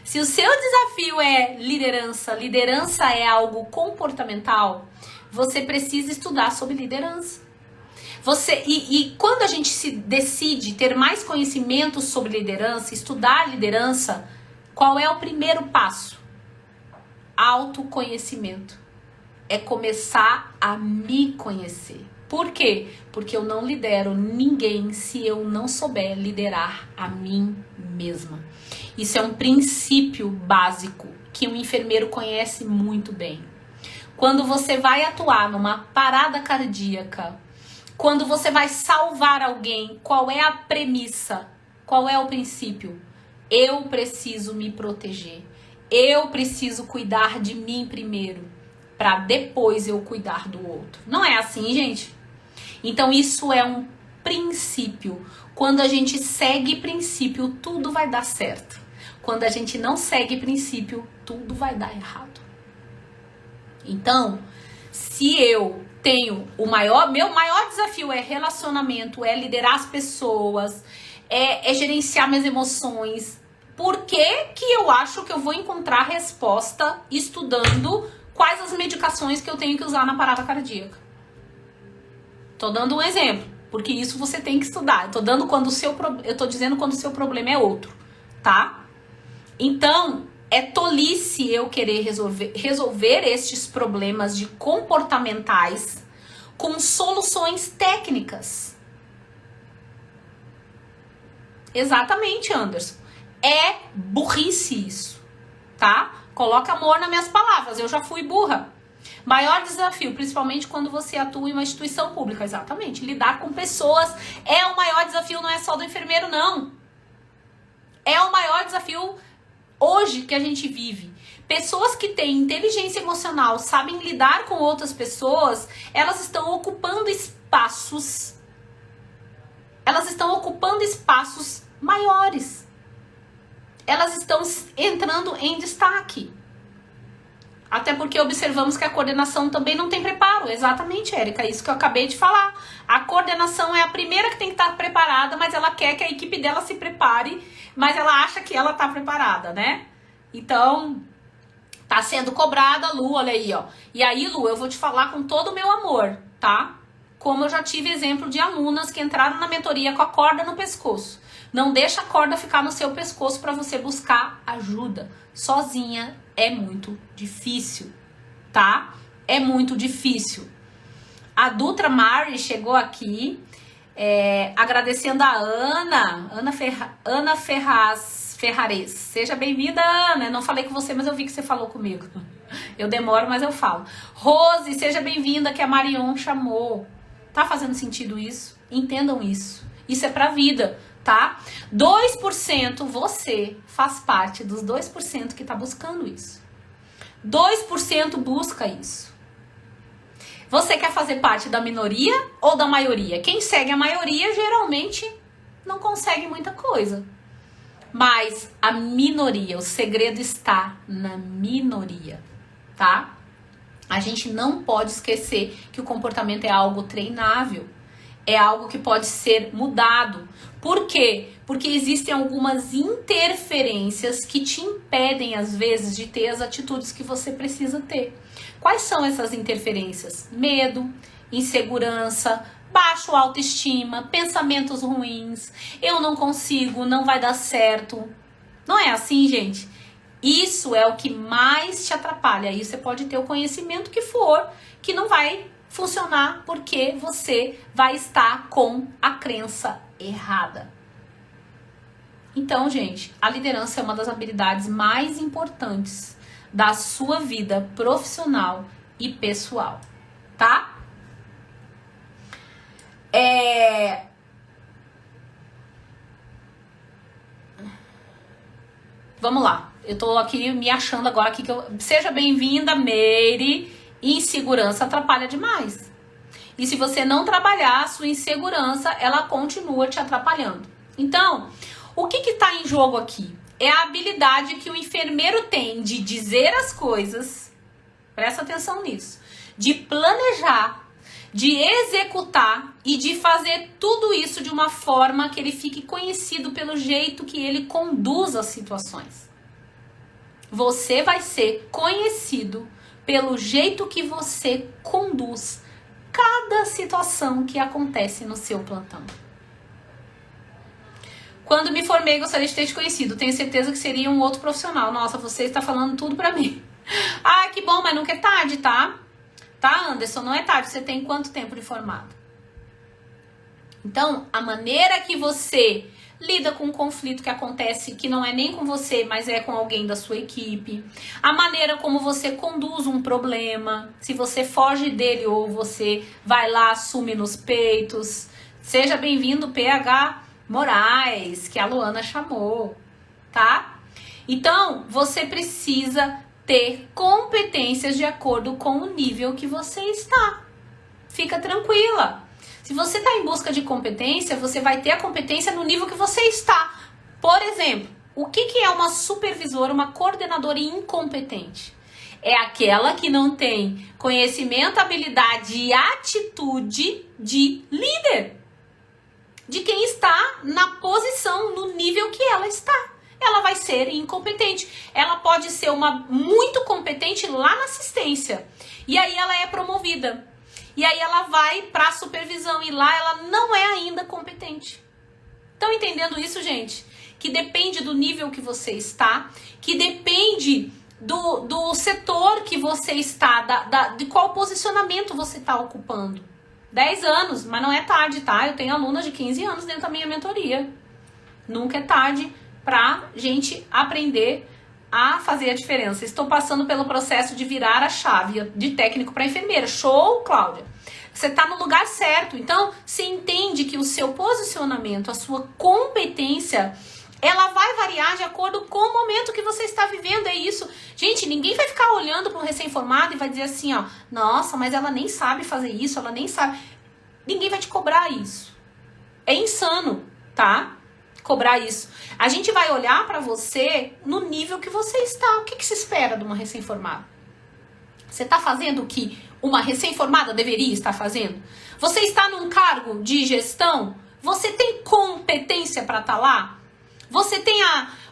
Se o seu desafio é liderança, liderança é algo comportamental, você precisa estudar sobre liderança. E quando a gente se decide ter mais conhecimento sobre liderança, estudar liderança, qual é o primeiro passo? Autoconhecimento. É começar a me conhecer. Por quê? Porque eu não lidero ninguém se eu não souber liderar a mim mesma. Isso é um princípio básico que um enfermeiro conhece muito bem. Quando você vai atuar numa parada cardíaca, quando você vai salvar alguém, qual é a premissa? Qual é o princípio? Eu preciso me proteger. Eu preciso cuidar de mim primeiro, para depois eu cuidar do outro. Não é assim, gente? Então isso é um princípio. Quando a gente segue princípio, tudo vai dar certo. Quando a gente não segue princípio, tudo vai dar errado. Então, se eu tenho meu maior desafio é relacionamento, é liderar as pessoas, é gerenciar minhas emoções. Por que que eu acho que eu vou encontrar resposta estudando quais as medicações que eu tenho que usar na parada cardíaca? Tô dando um exemplo, porque isso você tem que estudar. Eu tô dizendo quando o seu problema é outro, tá? Então, é tolice eu querer resolver estes problemas de comportamentais com soluções técnicas. Exatamente, Anderson. É burrice isso, tá? Coloca amor nas minhas palavras, eu já fui burra. Maior desafio, principalmente quando você atua em uma instituição pública. Exatamente, lidar com pessoas é o maior desafio, não é só do enfermeiro, não. É o maior desafio hoje que a gente vive. Pessoas que têm inteligência emocional, sabem lidar com outras pessoas, elas estão ocupando espaços. Elas estão ocupando espaços maiores. Elas estão entrando em destaque. Até porque observamos que a coordenação também não tem preparo. Exatamente, Érica, isso que eu acabei de falar. A coordenação é a primeira que tem que estar preparada, mas ela quer que a equipe dela se prepare, mas ela acha que ela está preparada, né? Então, tá sendo cobrada, Lu, olha aí, ó. E aí, Lu, eu vou te falar com todo o meu amor, tá? Como eu já tive exemplo de alunas que entraram na mentoria com a corda no pescoço. Não deixa a corda ficar no seu pescoço para você buscar ajuda. Sozinha é muito difícil, tá? É muito difícil. A Dutra Mari chegou aqui, agradecendo a Ana Ferrares. Seja bem-vinda, Ana. Eu não falei com você, mas eu vi que você falou comigo. Eu demoro, mas eu falo. Rose, seja bem-vinda, que a Marion chamou. Tá fazendo sentido isso? Entendam isso. Isso é pra vida, tá? 2%, você faz parte dos 2% que tá buscando isso. 2% busca isso. Você quer fazer parte da minoria ou da maioria? Quem segue a maioria geralmente não consegue muita coisa. Mas a minoria, o segredo está na minoria, tá? A gente não pode esquecer que o comportamento é algo treinável. É algo que pode ser mudado. Por quê? Porque existem algumas interferências que te impedem, às vezes, de ter as atitudes que você precisa ter. Quais são essas interferências? Medo, insegurança, baixo autoestima, pensamentos ruins, eu não consigo, não vai dar certo. Não é assim, gente? Isso é o que mais te atrapalha. Aí você pode ter o conhecimento que for, que não vai funcionar porque você vai estar com a crença errada. Então, gente, a liderança é uma das habilidades mais importantes da sua vida profissional e pessoal, tá? Vamos lá. Eu tô aqui me achando agora aqui seja bem-vinda, Meire. Insegurança atrapalha demais. E se você não trabalhar a sua insegurança, ela continua te atrapalhando. Então, o que tá em jogo aqui? É a habilidade que o enfermeiro tem de dizer as coisas, presta atenção nisso, de planejar, de executar e de fazer tudo isso de uma forma que ele fique conhecido pelo jeito que ele conduz as situações. Você vai ser conhecido pelo jeito que você conduz cada situação que acontece no seu plantão. Quando me formei, gostaria de ter te conhecido. Tenho certeza que seria um outro profissional. Nossa, você está falando tudo pra mim. Ah, que bom, mas nunca é tarde, tá? Tá, Anderson? Não é tarde. Você tem quanto tempo de formado? Então, a maneira que você lida com um conflito que acontece, que não é nem com você, mas é com alguém da sua equipe. A maneira como você conduz um problema. Se você foge dele ou você vai lá, assume nos peitos. Seja bem-vindo, PH Moraes, que a Luana chamou, tá? Então, você precisa ter competências de acordo com o nível que você está. Fica tranquila. Se você está em busca de competência, você vai ter a competência no nível que você está. Por exemplo, o que é uma supervisora, uma coordenadora incompetente? É aquela que não tem conhecimento, habilidade e atitude de líder. De quem está na posição, no nível que ela está. Ela vai ser incompetente. Ela pode ser uma muito competente lá na assistência. E aí ela é promovida. E aí ela vai para a supervisão. E lá ela não é ainda competente. Estão entendendo isso, gente? Que depende do nível que você está. Que depende do setor que você está. De qual posicionamento você está ocupando. 10 anos, mas não é tarde, tá? Eu tenho alunas de 15 anos dentro da minha mentoria. Nunca é tarde pra gente aprender a fazer a diferença. Estou passando pelo processo de virar a chave de técnico para enfermeira. Show, Cláudia! Você tá no lugar certo. Então, você entende que o seu posicionamento, a sua competência, ela vai variar de acordo com o momento que você está vivendo, é isso. Gente, ninguém vai ficar olhando para um recém-formado e vai dizer assim, ó, nossa, mas ela nem sabe fazer isso, ela nem sabe. Ninguém vai te cobrar isso. É insano, tá? Cobrar isso. A gente vai olhar para você no nível que você está. O que se espera de uma recém-formada? Você está fazendo o que uma recém-formada deveria estar fazendo? Você está num cargo de gestão? Você tem competência para estar lá? Você tem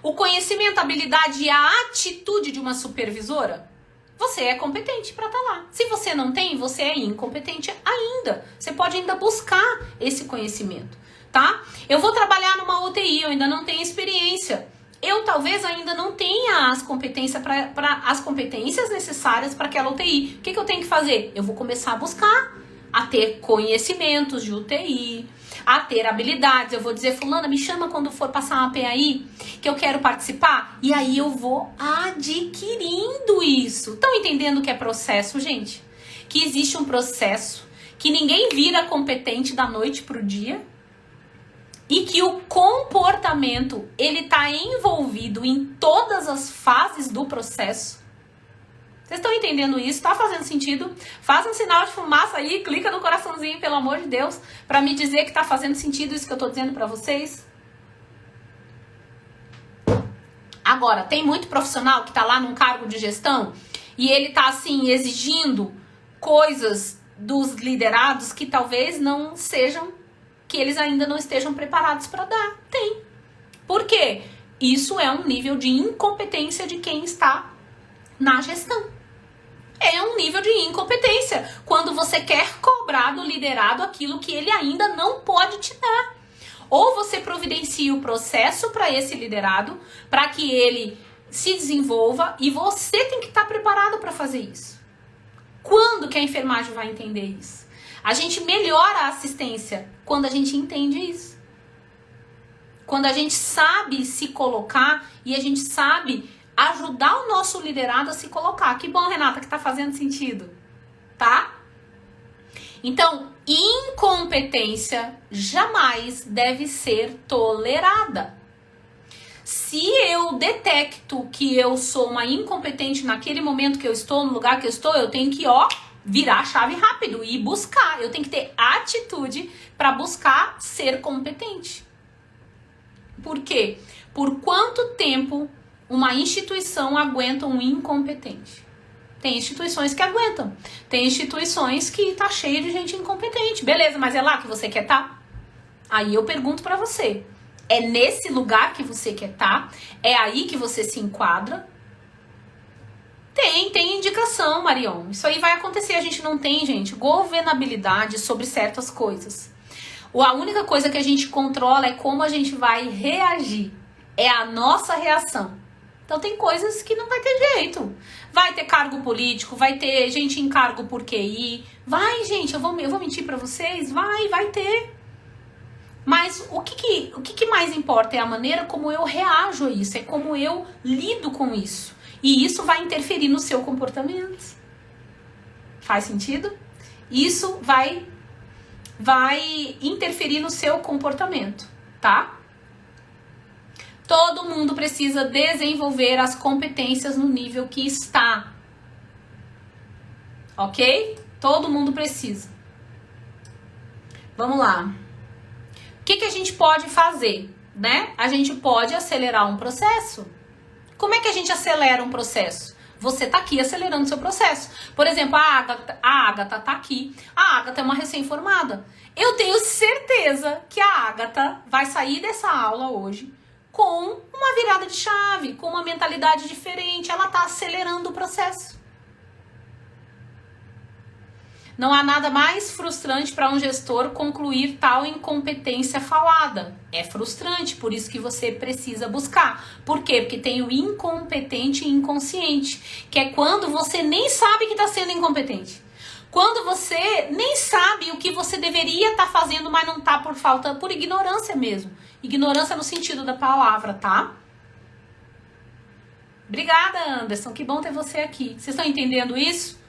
o conhecimento, a habilidade e a atitude de uma supervisora? Você é competente para estar lá. Se você não tem, você é incompetente ainda. Você pode ainda buscar esse conhecimento, tá? Eu vou trabalhar numa UTI, eu ainda não tenho experiência. Eu talvez ainda não tenha as competências as competências necessárias para aquela UTI. O que eu tenho que fazer? Eu vou começar a buscar, a ter conhecimentos de UTI, a ter habilidades. Eu vou dizer, fulana, me chama quando for passar uma PAI, que eu quero participar. E aí eu vou adquirindo isso. Estão entendendo o que é processo, gente? Que existe um processo, que ninguém vira competente da noite pro dia. E que o comportamento, ele tá envolvido em todas as fases do processo. Vocês estão entendendo isso? Tá fazendo sentido? Faz um sinal de fumaça aí, clica no coraçãozinho, pelo amor de Deus, pra me dizer que tá fazendo sentido isso que eu tô dizendo pra vocês. Agora, tem muito profissional que tá lá num cargo de gestão e ele tá, assim, exigindo coisas dos liderados que talvez não sejam, que eles ainda não estejam preparados pra dar. Tem. Por quê? Isso é um nível de incompetência de quem está na gestão. É um nível de incompetência. Quando você quer cobrar cobrar do liderado aquilo que ele ainda não pode te dar. Ou você providencia o processo para esse liderado, para que ele se desenvolva, e você tem que estar preparado para fazer isso. Quando que a enfermagem vai entender isso? A gente melhora a assistência quando a gente entende isso. Quando a gente sabe se colocar e a gente sabe ajudar o nosso liderado a se colocar. Que bom, Renata, que tá fazendo sentido, tá? Então, incompetência jamais deve ser tolerada. Se eu detecto que eu sou uma incompetente naquele momento que eu estou, no lugar que eu estou, eu tenho que, virar a chave rápido e buscar. Eu tenho que ter atitude para buscar ser competente. Por quê? Por quanto tempo uma instituição aguenta um incompetente? Tem instituições que aguentam. Tem instituições que tá cheia de gente incompetente. Beleza, mas é lá que você quer estar? Aí eu pergunto pra você. É nesse lugar que você quer estar? É aí que você se enquadra? Tem indicação, Marion. Isso aí vai acontecer. A gente não tem, gente, governabilidade sobre certas coisas. A única coisa que a gente controla é como a gente vai reagir. É a nossa reação. Então tem coisas que não vai ter jeito. Vai ter cargo político, vai ter gente em cargo por QI. Vai, gente, eu vou mentir pra vocês? Vai ter. Mas o que mais importa é a maneira como eu reajo a isso. É como eu lido com isso. E isso vai interferir no seu comportamento. Faz sentido? Isso vai interferir no seu comportamento, tá? Todo mundo precisa desenvolver as competências no nível que está. Ok? Todo mundo precisa. Vamos lá. O que a gente pode fazer, né? A gente pode acelerar um processo. Como é que a gente acelera um processo? Você tá aqui acelerando seu processo. Por exemplo, a Agatha tá aqui. A Agatha é uma recém-formada. Eu tenho certeza que a Agatha vai sair dessa aula hoje com uma virada de chave, com uma mentalidade diferente. Ela tá acelerando o processo. Não há nada mais frustrante para um gestor concluir tal incompetência falada. É frustrante, por isso que você precisa buscar. Por quê? Porque tem o incompetente e inconsciente, que é quando você nem sabe que está sendo incompetente. Quando você nem sabe o que você deveria estar fazendo, mas não está por ignorância mesmo. Ignorância no sentido da palavra, tá? Obrigada, Anderson. Que bom ter você aqui. Vocês estão entendendo isso?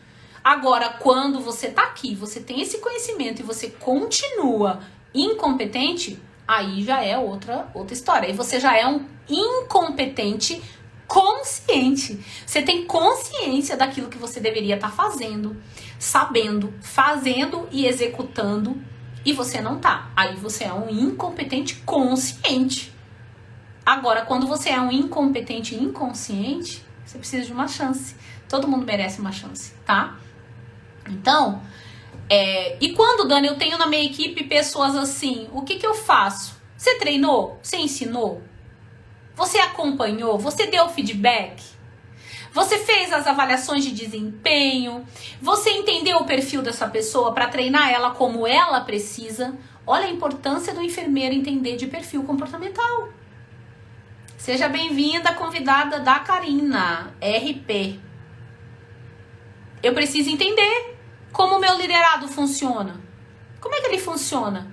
Agora, quando você tá aqui, você tem esse conhecimento e você continua incompetente, aí já é outra história. Aí você já é um incompetente consciente. Você tem consciência daquilo que você deveria estar fazendo, sabendo, fazendo e executando, e você não tá. Aí você é um incompetente consciente. Agora, quando você é um incompetente inconsciente, você precisa de uma chance. Todo mundo merece uma chance, tá? Então, e quando, Dani, eu tenho na minha equipe pessoas assim, o que eu faço? Você treinou? Você ensinou? Você acompanhou? Você deu feedback? Você fez as avaliações de desempenho? Você entendeu o perfil dessa pessoa para treinar ela como ela precisa? Olha a importância do enfermeiro entender de perfil comportamental. Seja bem-vinda, convidada da Karina, RP. Eu preciso entender como o meu liderado funciona. Como é que ele funciona?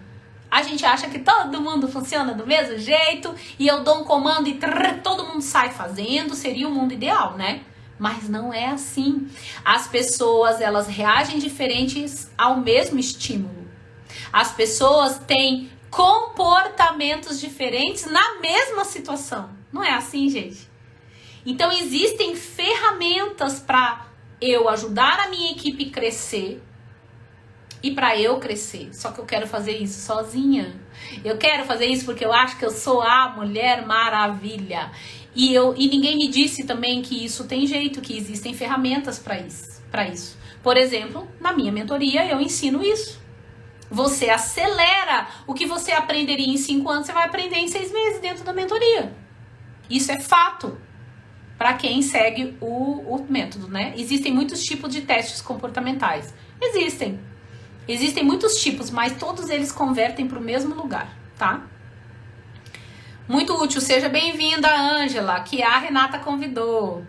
A gente acha que todo mundo funciona do mesmo jeito e eu dou um comando e todo mundo sai fazendo. Seria o mundo ideal, né? Mas não é assim. As pessoas, elas reagem diferentes ao mesmo estímulo. As pessoas têm comportamentos diferentes na mesma situação. Não é assim, gente? Então, existem ferramentas para eu ajudar a minha equipe a crescer e para eu crescer. Só que eu quero fazer isso sozinha. Eu quero fazer isso porque eu acho que eu sou a Mulher Maravilha. E ninguém me disse também que isso tem jeito, que existem ferramentas para isso. Por exemplo, na minha mentoria eu ensino isso. Você acelera o que você aprenderia em 5 anos, você vai aprender em 6 meses dentro da mentoria. Isso é fato. Para quem segue o método, né? Existem muitos tipos de testes comportamentais. Existem. Existem muitos tipos, mas todos eles convertem para o mesmo lugar, tá? Muito útil, seja bem-vinda, Ângela, que a Renata convidou.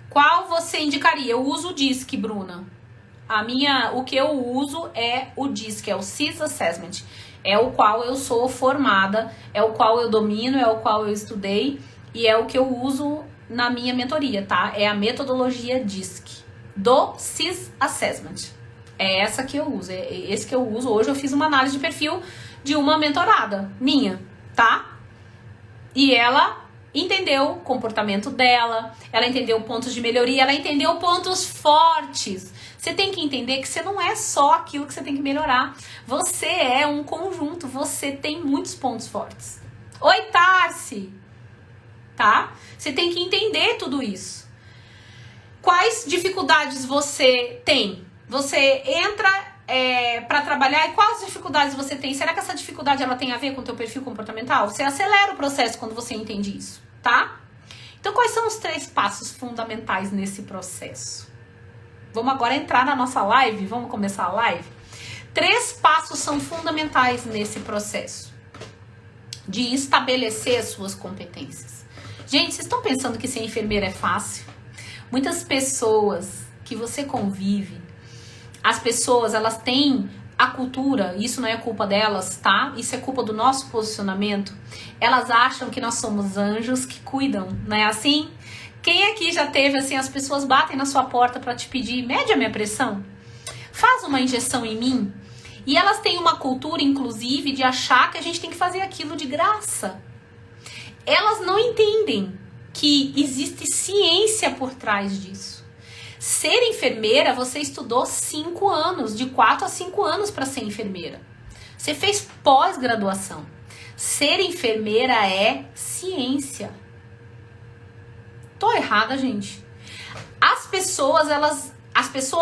Qual você indicaria? Eu uso o DISC, Bruna. O que eu uso é o DISC, é o CIS Assessment. É o qual eu sou formada, é o qual eu domino, é o qual eu estudei e é o que eu uso na minha mentoria, tá? É a metodologia DISC do CIS Assessment. É essa que eu uso, é esse que eu uso. Hoje eu fiz uma análise de perfil de uma mentorada minha, tá? E ela entendeu o comportamento dela, ela entendeu pontos de melhoria, ela entendeu pontos fortes. Você tem que entender que você não é só aquilo que você tem que melhorar. Você é um conjunto, você tem muitos pontos fortes. Oi, Tarsi! Tá? Você tem que entender tudo isso. Quais dificuldades você tem? Você entra para trabalhar e quais dificuldades você tem? Será que essa dificuldade ela tem a ver com o teu perfil comportamental? Você acelera o processo quando você entende isso, tá? Então, quais são os 3 passos fundamentais nesse processo? Vamos agora entrar na nossa live, vamos começar a live? 3 passos são fundamentais nesse processo de estabelecer as suas competências. Gente, vocês estão pensando que ser enfermeira é fácil? Muitas pessoas que você convive, as pessoas, elas têm a cultura, isso não é culpa delas, tá? Isso é culpa do nosso posicionamento. Elas acham que nós somos anjos que cuidam, não é assim? Quem aqui já teve, assim, as pessoas batem na sua porta para te pedir, mede a minha pressão, faz uma injeção em mim? E elas têm uma cultura, inclusive, de achar que a gente tem que fazer aquilo de graça. Elas não entendem que existe ciência por trás disso. Ser enfermeira, você estudou 5 anos, de 4 a 5 anos para ser enfermeira. Você fez pós-graduação. Ser enfermeira é ciência. Tô errada, gente? As pessoas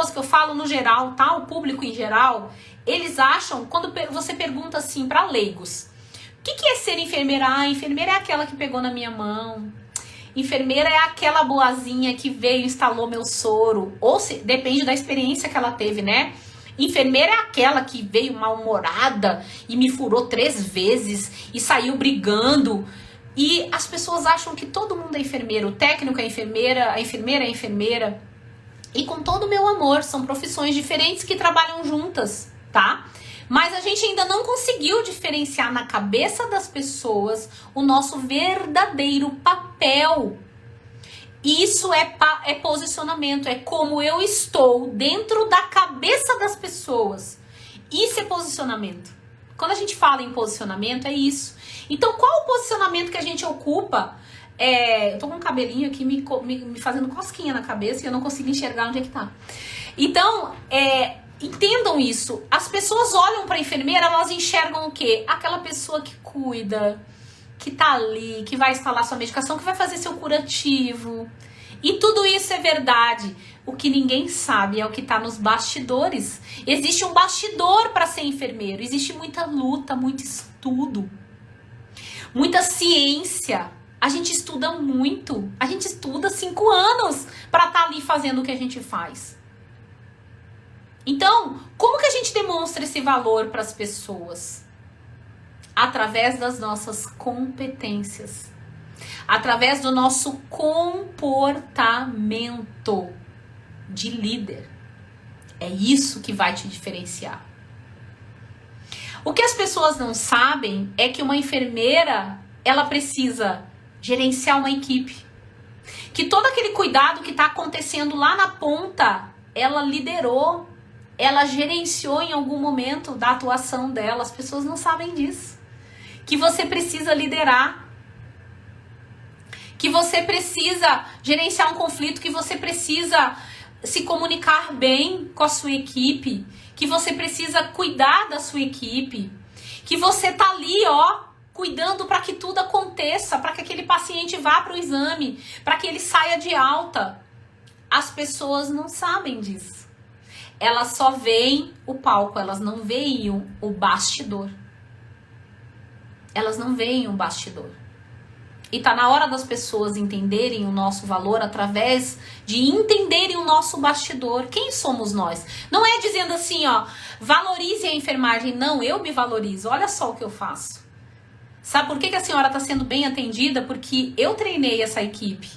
que eu falo no geral, tá? O público em geral, eles acham, quando você pergunta assim para leigos, o que é ser enfermeira? Ah, enfermeira é aquela que pegou na minha mão. Enfermeira é aquela boazinha que veio e instalou meu soro. Ou depende da experiência que ela teve, né? Enfermeira é aquela que veio mal-humorada e me furou 3 vezes e saiu brigando. E as pessoas acham que todo mundo é enfermeiro. O técnico é enfermeira, a enfermeira é enfermeira. E com todo o meu amor, são profissões diferentes que trabalham juntas, tá? Mas a gente ainda não conseguiu diferenciar na cabeça das pessoas o nosso verdadeiro papel. Isso é posicionamento, é como eu estou dentro da cabeça das pessoas. Isso é posicionamento. Quando a gente fala em posicionamento, é isso. Então, qual o posicionamento que a gente ocupa? Eu tô com um cabelinho aqui me fazendo cosquinha na cabeça e eu não consigo enxergar onde é que tá. Então, entendam isso. As pessoas olham pra enfermeira, elas enxergam o quê? Aquela pessoa que cuida, que tá ali, que vai instalar sua medicação, que vai fazer seu curativo. E tudo isso é verdade. O que ninguém sabe é o que tá nos bastidores. Existe um bastidor para ser enfermeiro. Existe muita luta, muito estudo, muita ciência. A gente estuda muito. A gente estuda 5 anos para estar ali fazendo o que a gente faz. Então, como que a gente demonstra esse valor para as pessoas? Através das nossas competências. Através do nosso comportamento de líder. É isso que vai te diferenciar. O que as pessoas não sabem é que uma enfermeira, ela precisa gerenciar uma equipe. Que todo aquele cuidado que está acontecendo lá na ponta, ela liderou, ela gerenciou em algum momento da atuação dela. As pessoas não sabem disso. Que você precisa liderar. Que você precisa gerenciar um conflito, que você precisa se comunicar bem com a sua equipe, que você precisa cuidar da sua equipe, que você tá ali, cuidando para que tudo aconteça, para que aquele paciente vá para o exame, para que ele saia de alta. As pessoas não sabem disso. Elas só veem o palco, elas não veem o bastidor. Elas não veem o bastidor. E tá na hora das pessoas entenderem o nosso valor através de entenderem o nosso bastidor. Quem somos nós? Não é dizendo assim, ó, valorize a enfermagem. Não, eu me valorizo. Olha só o que eu faço. Sabe por que a senhora está sendo bem atendida? Porque eu treinei essa equipe.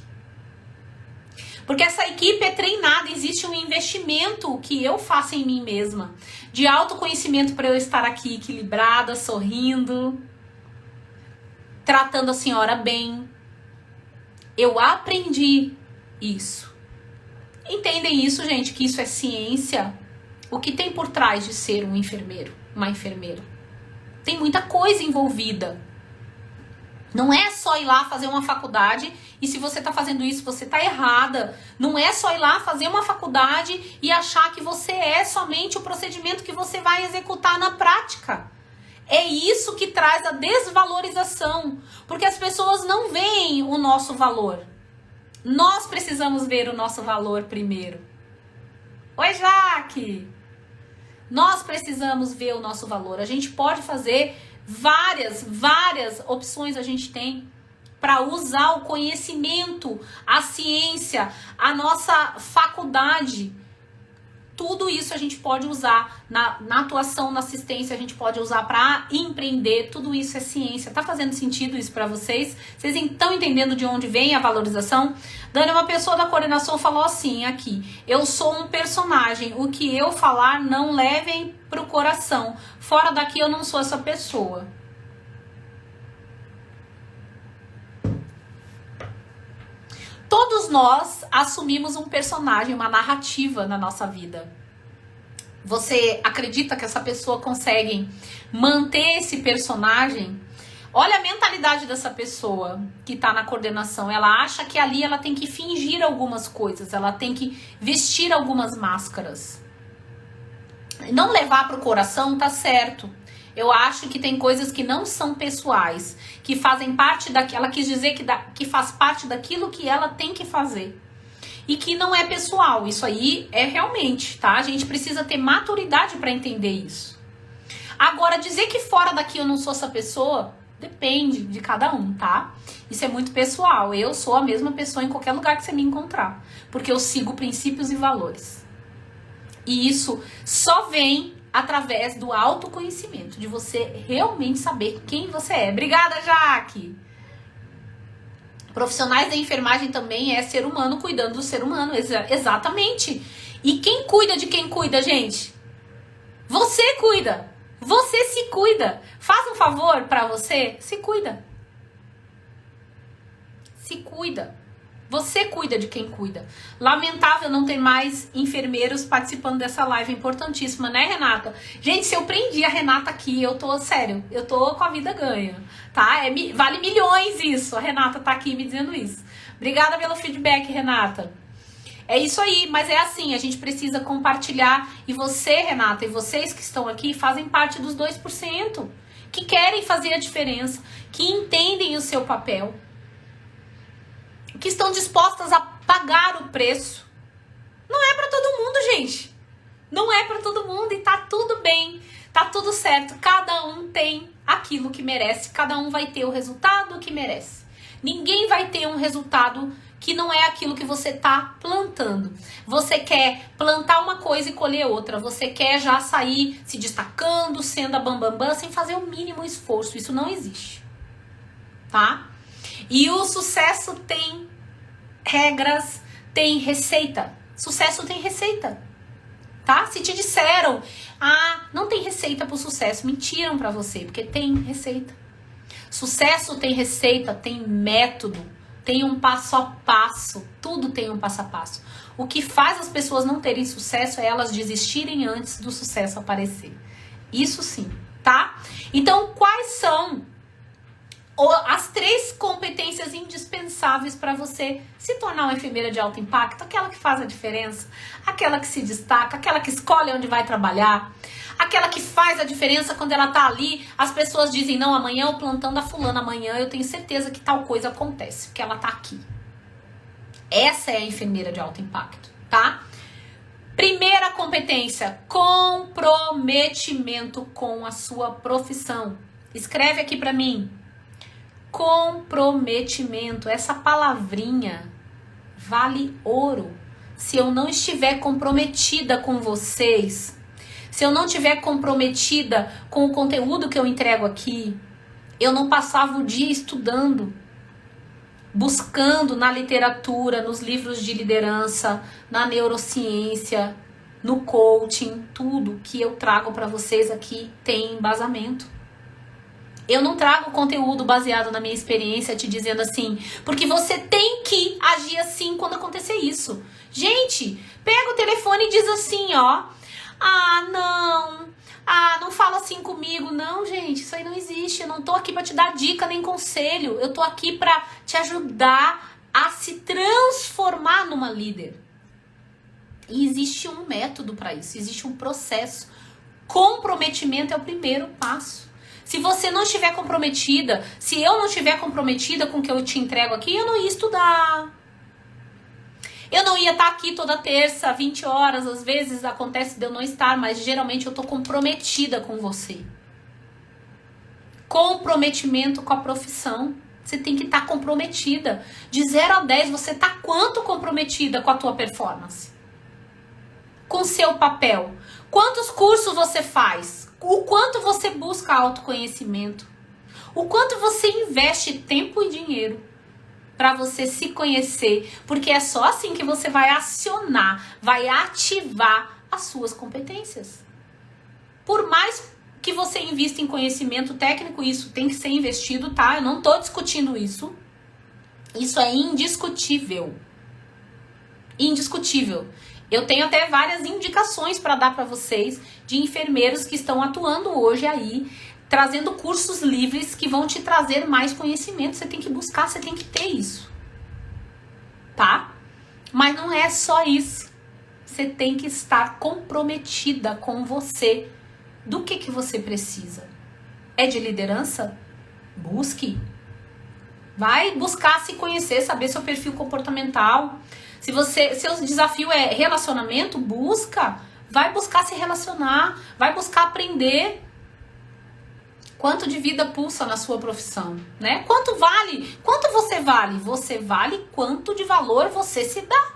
Porque essa equipe é treinada, existe um investimento que eu faço em mim mesma. De autoconhecimento para eu estar aqui equilibrada, sorrindo, tratando a senhora bem. Eu aprendi isso. Entendem isso, gente? Que isso é ciência? O que tem por trás de ser um enfermeiro, uma enfermeira? Tem muita coisa envolvida. Não é só ir lá fazer uma faculdade e se você tá fazendo isso, você tá errada. Não é só ir lá fazer uma faculdade e achar que você é somente o procedimento que você vai executar na prática. É isso que traz a desvalorização, porque as pessoas não veem o nosso valor. Nós precisamos ver o nosso valor primeiro. Oi, Jaque! Nós precisamos ver o nosso valor. A gente pode fazer várias opções, a gente tem para usar o conhecimento, a ciência, a nossa faculdade. Tudo isso a gente pode usar na atuação, na assistência, a gente pode usar para empreender. Tudo isso é ciência. Tá fazendo sentido isso para vocês? Vocês estão entendendo de onde vem a valorização? Dani, uma pessoa da coordenação falou assim aqui: eu sou um personagem, o que eu falar não levem pro coração. Fora daqui eu não sou essa pessoa. Todos nós assumimos um personagem, uma narrativa na nossa vida. Você acredita que essa pessoa consegue manter esse personagem? Olha a mentalidade dessa pessoa que está na coordenação. Ela acha que ali ela tem que fingir algumas coisas, ela tem que vestir algumas máscaras. Não levar para o coração tá certo. Eu acho que tem coisas que não são pessoais, que fazem parte daquilo. Ela quis dizer que faz parte daquilo que ela tem que fazer. E que não é pessoal. Isso aí é realmente, tá? A gente precisa ter maturidade para entender isso. Agora, dizer que fora daqui eu não sou essa pessoa, depende de cada um, tá? Isso é muito pessoal. Eu sou a mesma pessoa em qualquer lugar que você me encontrar. Porque eu sigo princípios e valores. E isso só vem através do autoconhecimento, de você realmente saber quem você é. Obrigada, Jaque! Profissionais da enfermagem também é ser humano cuidando do ser humano, exatamente. E quem cuida de quem cuida, gente? Você cuida. Você se cuida. Faz um favor pra você, se cuida. Se cuida. Você cuida de quem cuida. Lamentável não ter mais enfermeiros participando dessa live importantíssima, né, Renata? Gente, se eu prendi a Renata aqui, eu tô, sério, eu tô com a vida ganha, tá? Vale milhões isso, a Renata tá aqui me dizendo isso. Obrigada pelo feedback, Renata. É isso aí, mas é assim, a gente precisa compartilhar. E você, Renata, e vocês que estão aqui fazem parte dos 2%, que querem fazer a diferença, que entendem o seu papel, que estão dispostas a pagar o preço. Não é pra todo mundo, gente. Não é pra todo mundo e tá tudo bem, tá tudo certo. Cada um tem aquilo que merece, cada um vai ter o resultado que merece. Ninguém vai ter um resultado que não é aquilo que você tá plantando. Você quer plantar uma coisa e colher outra. Você quer já sair se destacando, sendo a bambambam, sem fazer o mínimo esforço. Isso não existe, tá? E o sucesso tem regras, tem receita. Sucesso tem receita, tá? Se te disseram, não tem receita pro sucesso, mentiram pra você, porque tem receita. Sucesso tem receita, tem método, tem um passo a passo, tudo tem um passo a passo. O que faz as pessoas não terem sucesso é elas desistirem antes do sucesso aparecer. Isso sim, tá? Então, quais são as 3 competências indispensáveis para você se tornar uma enfermeira de alto impacto? Aquela que faz a diferença, aquela que se destaca, aquela que escolhe onde vai trabalhar, aquela que faz a diferença quando ela tá ali, as pessoas dizem, não, amanhã é o plantão da fulana, amanhã eu tenho certeza que tal coisa acontece, porque ela tá aqui. Essa é a enfermeira de alto impacto, tá? Primeira competência, comprometimento com a sua profissão. Escreve aqui para mim. Comprometimento, essa palavrinha vale ouro. Se eu não estiver comprometida com vocês, se eu não estiver comprometida com o conteúdo que eu entrego aqui, eu não passava o dia estudando, buscando na literatura, nos livros de liderança, na neurociência, no coaching, tudo que eu trago para vocês aqui tem embasamento. Eu não trago conteúdo baseado na minha experiência te dizendo assim, porque você tem que agir assim quando acontecer isso. Gente, pega o telefone e diz assim, ó, não fala assim comigo. Não, gente, isso aí não existe. Eu não tô aqui pra te dar dica nem conselho. Eu tô aqui pra te ajudar a se transformar numa líder. E existe um método pra isso, existe um processo. Comprometimento é o primeiro passo. Se você não estiver comprometida, se eu não estiver comprometida com o que eu te entrego aqui, eu não ia estudar. Eu não ia estar aqui toda terça, 20 horas, às vezes acontece de eu não estar, mas geralmente eu tô comprometida com você. Comprometimento com a profissão. Você tem que estar comprometida. De 0 a 10, você tá quanto comprometida com a tua performance? Com o seu papel? Quantos cursos você faz? O quanto você busca autoconhecimento? O quanto você investe tempo e dinheiro para você se conhecer? Porque é só assim que você vai acionar, vai ativar as suas competências. Por mais que você invista em conhecimento técnico, isso tem que ser investido, tá? Eu não tô discutindo isso. Isso é indiscutível. Indiscutível. Eu tenho até várias indicações para dar para vocês de enfermeiros que estão atuando hoje aí, trazendo cursos livres que vão te trazer mais conhecimento. Você tem que buscar, você tem que ter isso, tá? Mas não é só isso. Você tem que estar comprometida com você. Do que você precisa? É de liderança? Busque. Vai buscar se conhecer, saber seu perfil comportamental. Se seu desafio é relacionamento, vai buscar se relacionar, vai buscar aprender. Quanto de vida pulsa na sua profissão, né? Quanto vale? Quanto você vale? Você vale quanto de valor você se dá.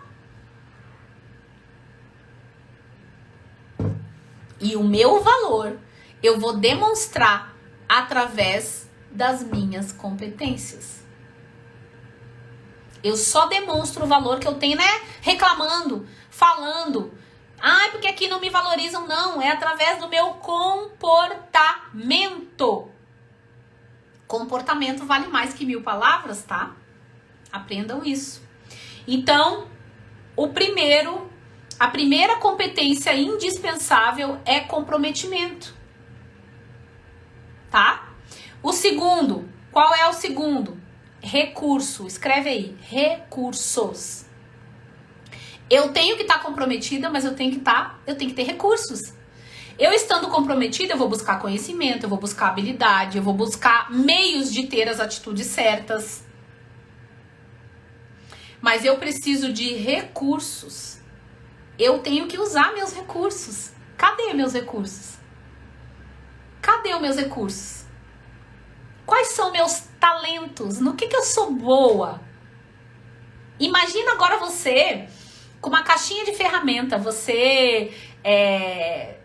E o meu valor eu vou demonstrar através das minhas competências. Eu só demonstro o valor que eu tenho, né? Reclamando, falando. Ai, porque aqui não me valorizam. Não, é através do meu comportamento. Comportamento vale mais que 1000 palavras, tá? Aprendam isso. Então, a primeira competência indispensável é comprometimento. Tá? O segundo, qual é o segundo? Recurso, escreve aí, recursos. Eu tenho que estar comprometida, mas eu tenho que ter recursos. Eu estando comprometida, eu vou buscar conhecimento, eu vou buscar habilidade, eu vou buscar meios de ter as atitudes certas. Mas eu preciso de recursos. Eu tenho que usar meus recursos. Cadê meus recursos? Cadê os meus recursos? Quais são meus talentos? No que eu sou boa? Imagina agora você com uma caixinha de ferramenta. Você,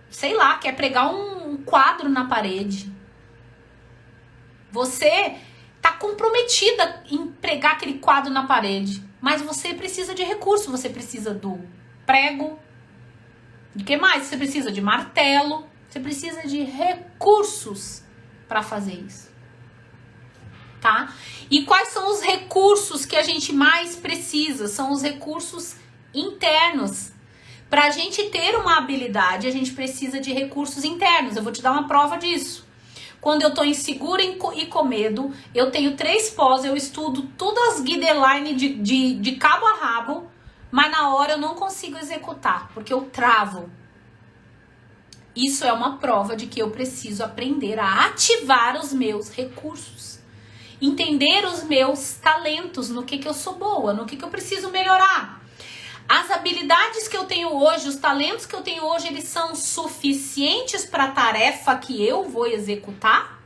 sei lá, quer pregar um quadro na parede. Você tá comprometida em pregar aquele quadro na parede. Mas você precisa de recurso. Você precisa do prego. De que mais? Você precisa de martelo. Você precisa de recursos para fazer isso. Tá? E quais são os recursos que a gente mais precisa? São os recursos internos. Para a gente ter uma habilidade, a gente precisa de recursos internos. Eu vou te dar uma prova disso. Quando eu estou insegura e com medo, eu tenho 3 pós, eu estudo todas as guidelines de cabo a rabo, mas na hora eu não consigo executar, porque eu travo. Isso é uma prova de que eu preciso aprender a ativar os meus recursos. Entender os meus talentos, no que eu sou boa, no que eu preciso melhorar. As habilidades que eu tenho hoje, os talentos que eu tenho hoje, eles são suficientes para a tarefa que eu vou executar?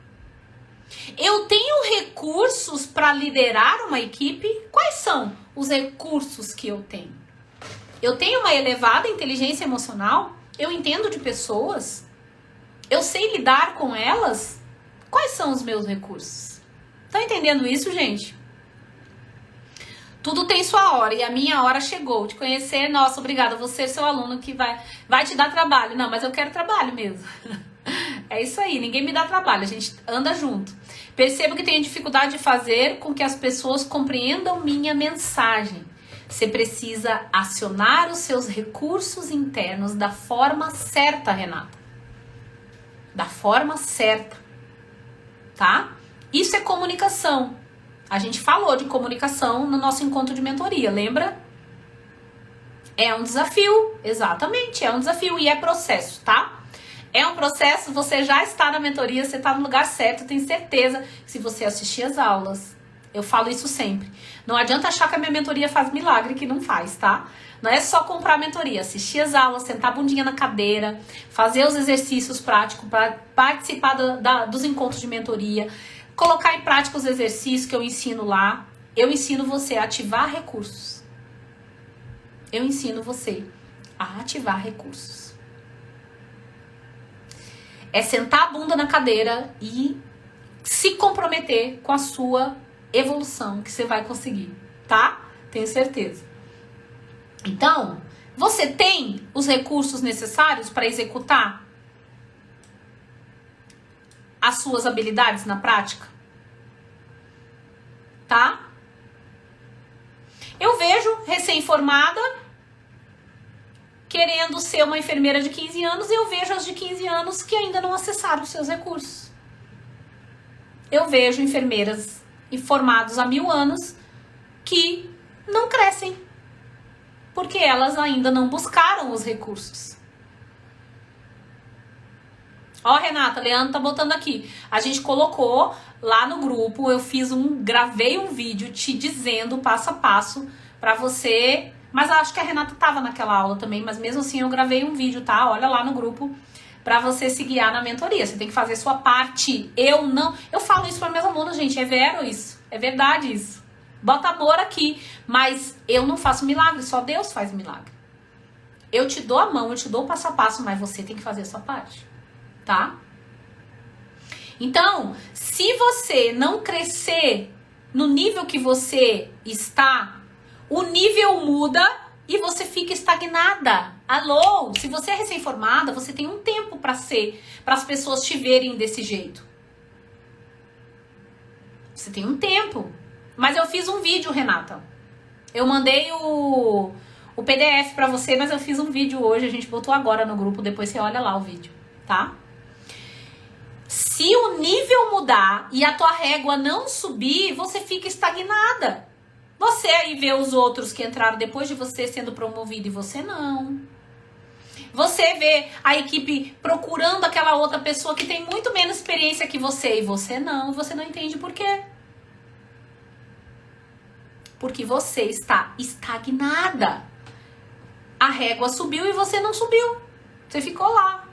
Eu tenho recursos para liderar uma equipe? Quais são os recursos que eu tenho? Eu tenho uma elevada inteligência emocional? Eu entendo de pessoas? Eu sei lidar com elas? Quais são os meus recursos? Tá entendendo isso, gente? Tudo tem sua hora e a minha hora chegou. Te conhecer, nossa, obrigada. Você é seu aluno que vai te dar trabalho. Não, mas eu quero trabalho mesmo. É isso aí, ninguém me dá trabalho, a gente anda junto. Percebo que tenho dificuldade de fazer com que as pessoas compreendam minha mensagem. Você precisa acionar os seus recursos internos da forma certa, Renata. Da forma certa, tá? Isso é comunicação. A gente falou de comunicação no nosso encontro de mentoria, lembra? É um desafio, exatamente, é um desafio e é processo, tá? É um processo, você já está na mentoria, você está no lugar certo, eu tenho certeza, se você assistir as aulas. Eu falo isso sempre. Não adianta achar que a minha mentoria faz milagre, que não faz, tá? Não é só comprar a mentoria, assistir as aulas, sentar a bundinha na cadeira, fazer os exercícios práticos, para participar dos encontros de mentoria, colocar em prática os exercícios que eu ensino lá. Eu ensino você a ativar recursos. Eu ensino você a ativar recursos. É sentar a bunda na cadeira e se comprometer com a sua evolução, que você vai conseguir, tá? Tenho certeza. Então, você tem os recursos necessários para executar as suas habilidades na prática? Tá? Eu vejo recém-formada querendo ser uma enfermeira de 15 anos, e eu vejo as de 15 anos que ainda não acessaram os seus recursos. Eu vejo enfermeiras formadas há 1000 anos que não crescem, porque elas ainda não buscaram os recursos. Ó, Renata, Leandro tá botando aqui. A gente colocou lá no grupo, gravei um vídeo te dizendo passo a passo pra você. Mas acho que a Renata tava naquela aula também, mas mesmo assim eu gravei um vídeo, tá? Olha lá no grupo pra você se guiar na mentoria. Você tem que fazer sua parte. Eu falo isso para meus alunos, gente, é vero isso. É verdade isso. Bota amor aqui, mas eu não faço milagre, só Deus faz milagre. Eu te dou a mão, eu te dou o passo a passo, mas você tem que fazer a sua parte, tá? Então, se você não crescer no nível que você está, o nível muda e você fica estagnada. Alô? Se você é recém-formada, você tem um tempo para as pessoas te verem desse jeito. Você tem um tempo. Mas eu fiz um vídeo, Renata. Eu mandei o PDF para você, mas eu fiz um vídeo hoje, a gente botou agora no grupo, depois você olha lá o vídeo, tá? Se o nível mudar e a tua régua não subir, você fica estagnada. Você aí vê os outros que entraram depois de você sendo promovido e você não. Você vê a equipe procurando aquela outra pessoa que tem muito menos experiência que você e você não. Você não entende por quê. Porque você está estagnada. A régua subiu e você não subiu. Você ficou lá.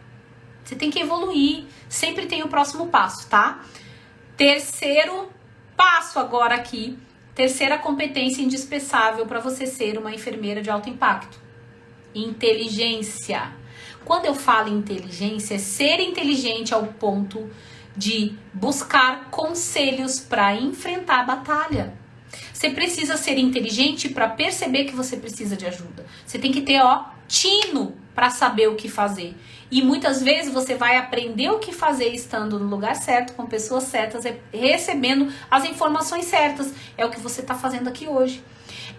Você tem que evoluir. Sempre tem o próximo passo, tá? Terceiro passo agora aqui. Terceira competência indispensável para você ser uma enfermeira de alto impacto. Inteligência. Quando eu falo inteligência, é ser inteligente ao ponto de buscar conselhos para enfrentar a batalha. Você precisa ser inteligente para perceber que você precisa de ajuda. Você tem que ter, tino para saber o que fazer. E muitas vezes você vai aprender o que fazer estando no lugar certo, com pessoas certas, recebendo as informações certas. É o que você está fazendo aqui hoje.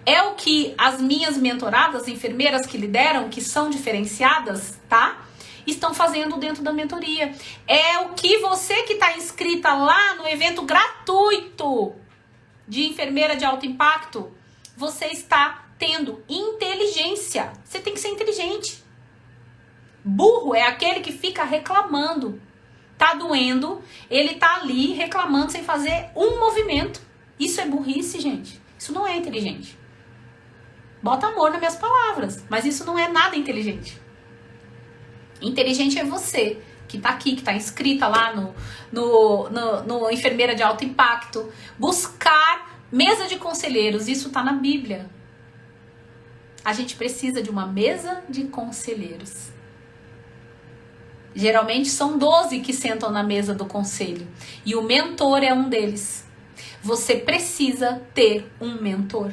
É o que as minhas mentoradas, enfermeiras que lideram, que são diferenciadas, tá? Estão fazendo dentro da mentoria. É o que você que está inscrita lá no evento gratuito de enfermeira de alto impacto, você está tendo inteligência. Você tem que ser inteligente. Burro é aquele que fica reclamando. Tá doendo, ele tá ali reclamando sem fazer um movimento. Isso é burrice, gente. Isso não é inteligente. Bota amor nas minhas palavras, mas isso não é nada inteligente. Inteligente é você que tá aqui, que tá inscrita lá no Enfermeira de Alto Impacto. Buscar mesa de conselheiros, isso tá na Bíblia. A gente precisa de uma mesa de conselheiros. Geralmente são 12 que sentam na mesa do conselho. E o mentor é um deles. Você precisa ter um mentor.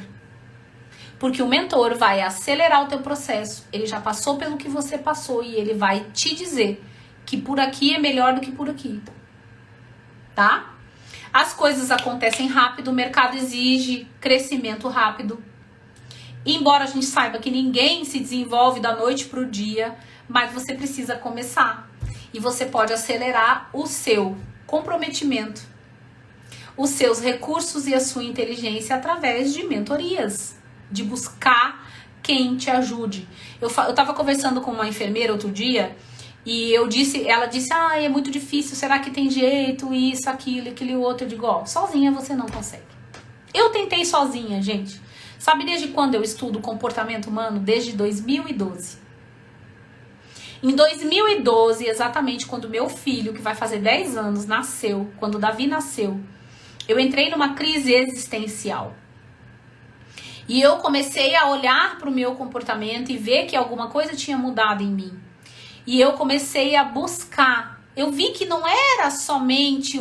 Porque o mentor vai acelerar o teu processo. Ele já passou pelo que você passou e ele vai te dizer que por aqui é melhor do que por aqui. Tá? As coisas acontecem rápido, o mercado exige crescimento rápido. Embora a gente saiba que ninguém se desenvolve da noite pro dia, mas você precisa começar. E você pode acelerar o seu comprometimento, os seus recursos e a sua inteligência através de mentorias, de buscar quem te ajude. Eu tava conversando com uma enfermeira outro dia e ela disse, é muito difícil, será que tem jeito, isso, aquilo, aquele outro. Eu digo, sozinha você não consegue. Eu tentei sozinha, gente. Sabe desde quando eu estudo comportamento humano? Desde 2012. Em 2012, exatamente quando meu filho, que vai fazer 10 anos, nasceu, quando o Davi nasceu, eu entrei numa crise existencial. E eu comecei a olhar para o meu comportamento e ver que alguma coisa tinha mudado em mim. E eu comecei a buscar. Eu vi que não era somente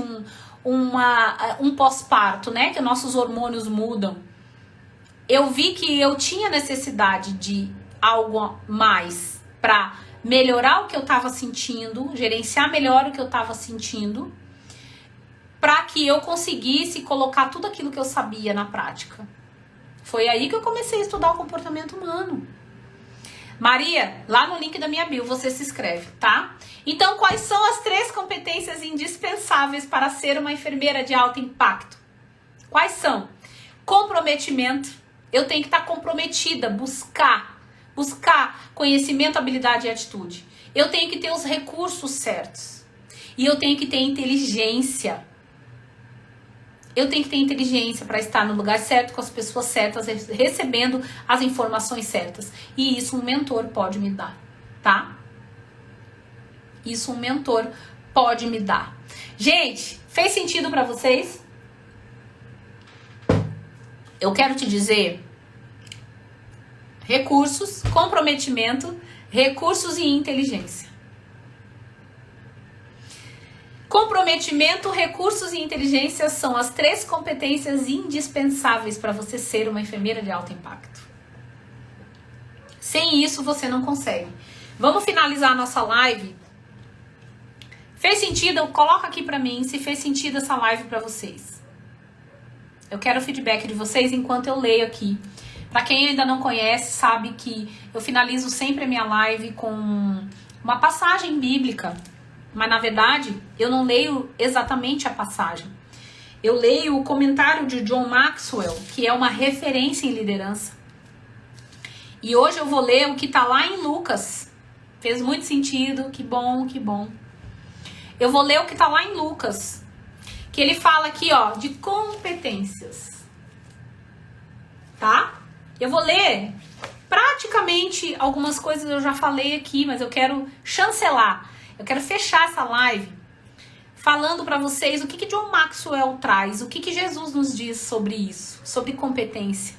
um pós-parto, né? Que nossos hormônios mudam. Eu vi que eu tinha necessidade de algo mais para melhorar o que eu estava sentindo, gerenciar melhor o que eu estava sentindo, para que eu conseguisse colocar tudo aquilo que eu sabia na prática. Foi aí que eu comecei a estudar o comportamento humano. Maria, lá no link da minha bio você se inscreve, tá? Então, quais são as 3 competências indispensáveis para ser uma enfermeira de alto impacto? Quais são? Comprometimento. Eu tenho que estar comprometida, buscar conhecimento, habilidade e atitude. Eu tenho que ter os recursos certos. E eu tenho que ter inteligência. Eu tenho que ter inteligência para estar no lugar certo, com as pessoas certas, recebendo as informações certas. E isso um mentor pode me dar, tá? Isso um mentor pode me dar. Gente, fez sentido para vocês? Eu quero te dizer: recursos, comprometimento, recursos e inteligência. Comprometimento, recursos e inteligência são as 3 competências indispensáveis para você ser uma enfermeira de alto impacto. Sem isso, você não consegue. Vamos finalizar a nossa live. Fez sentido? Coloca aqui para mim se fez sentido essa live para vocês. Eu quero o feedback de vocês enquanto eu leio aqui. Para quem ainda não conhece, sabe que eu finalizo sempre a minha live com uma passagem bíblica. Mas, na verdade, eu não leio exatamente a passagem. Eu leio o comentário de John Maxwell, que é uma referência em liderança. E hoje eu vou ler o que está lá em Lucas. Fez muito sentido, que bom, que bom. Eu vou ler o que está lá em Lucas, que ele fala aqui, de competências. Tá? Eu vou ler praticamente algumas coisas eu já falei aqui, mas eu quero chancelar. Eu quero fechar essa live falando para vocês o que John Maxwell traz, o que Jesus nos diz sobre isso, sobre competência,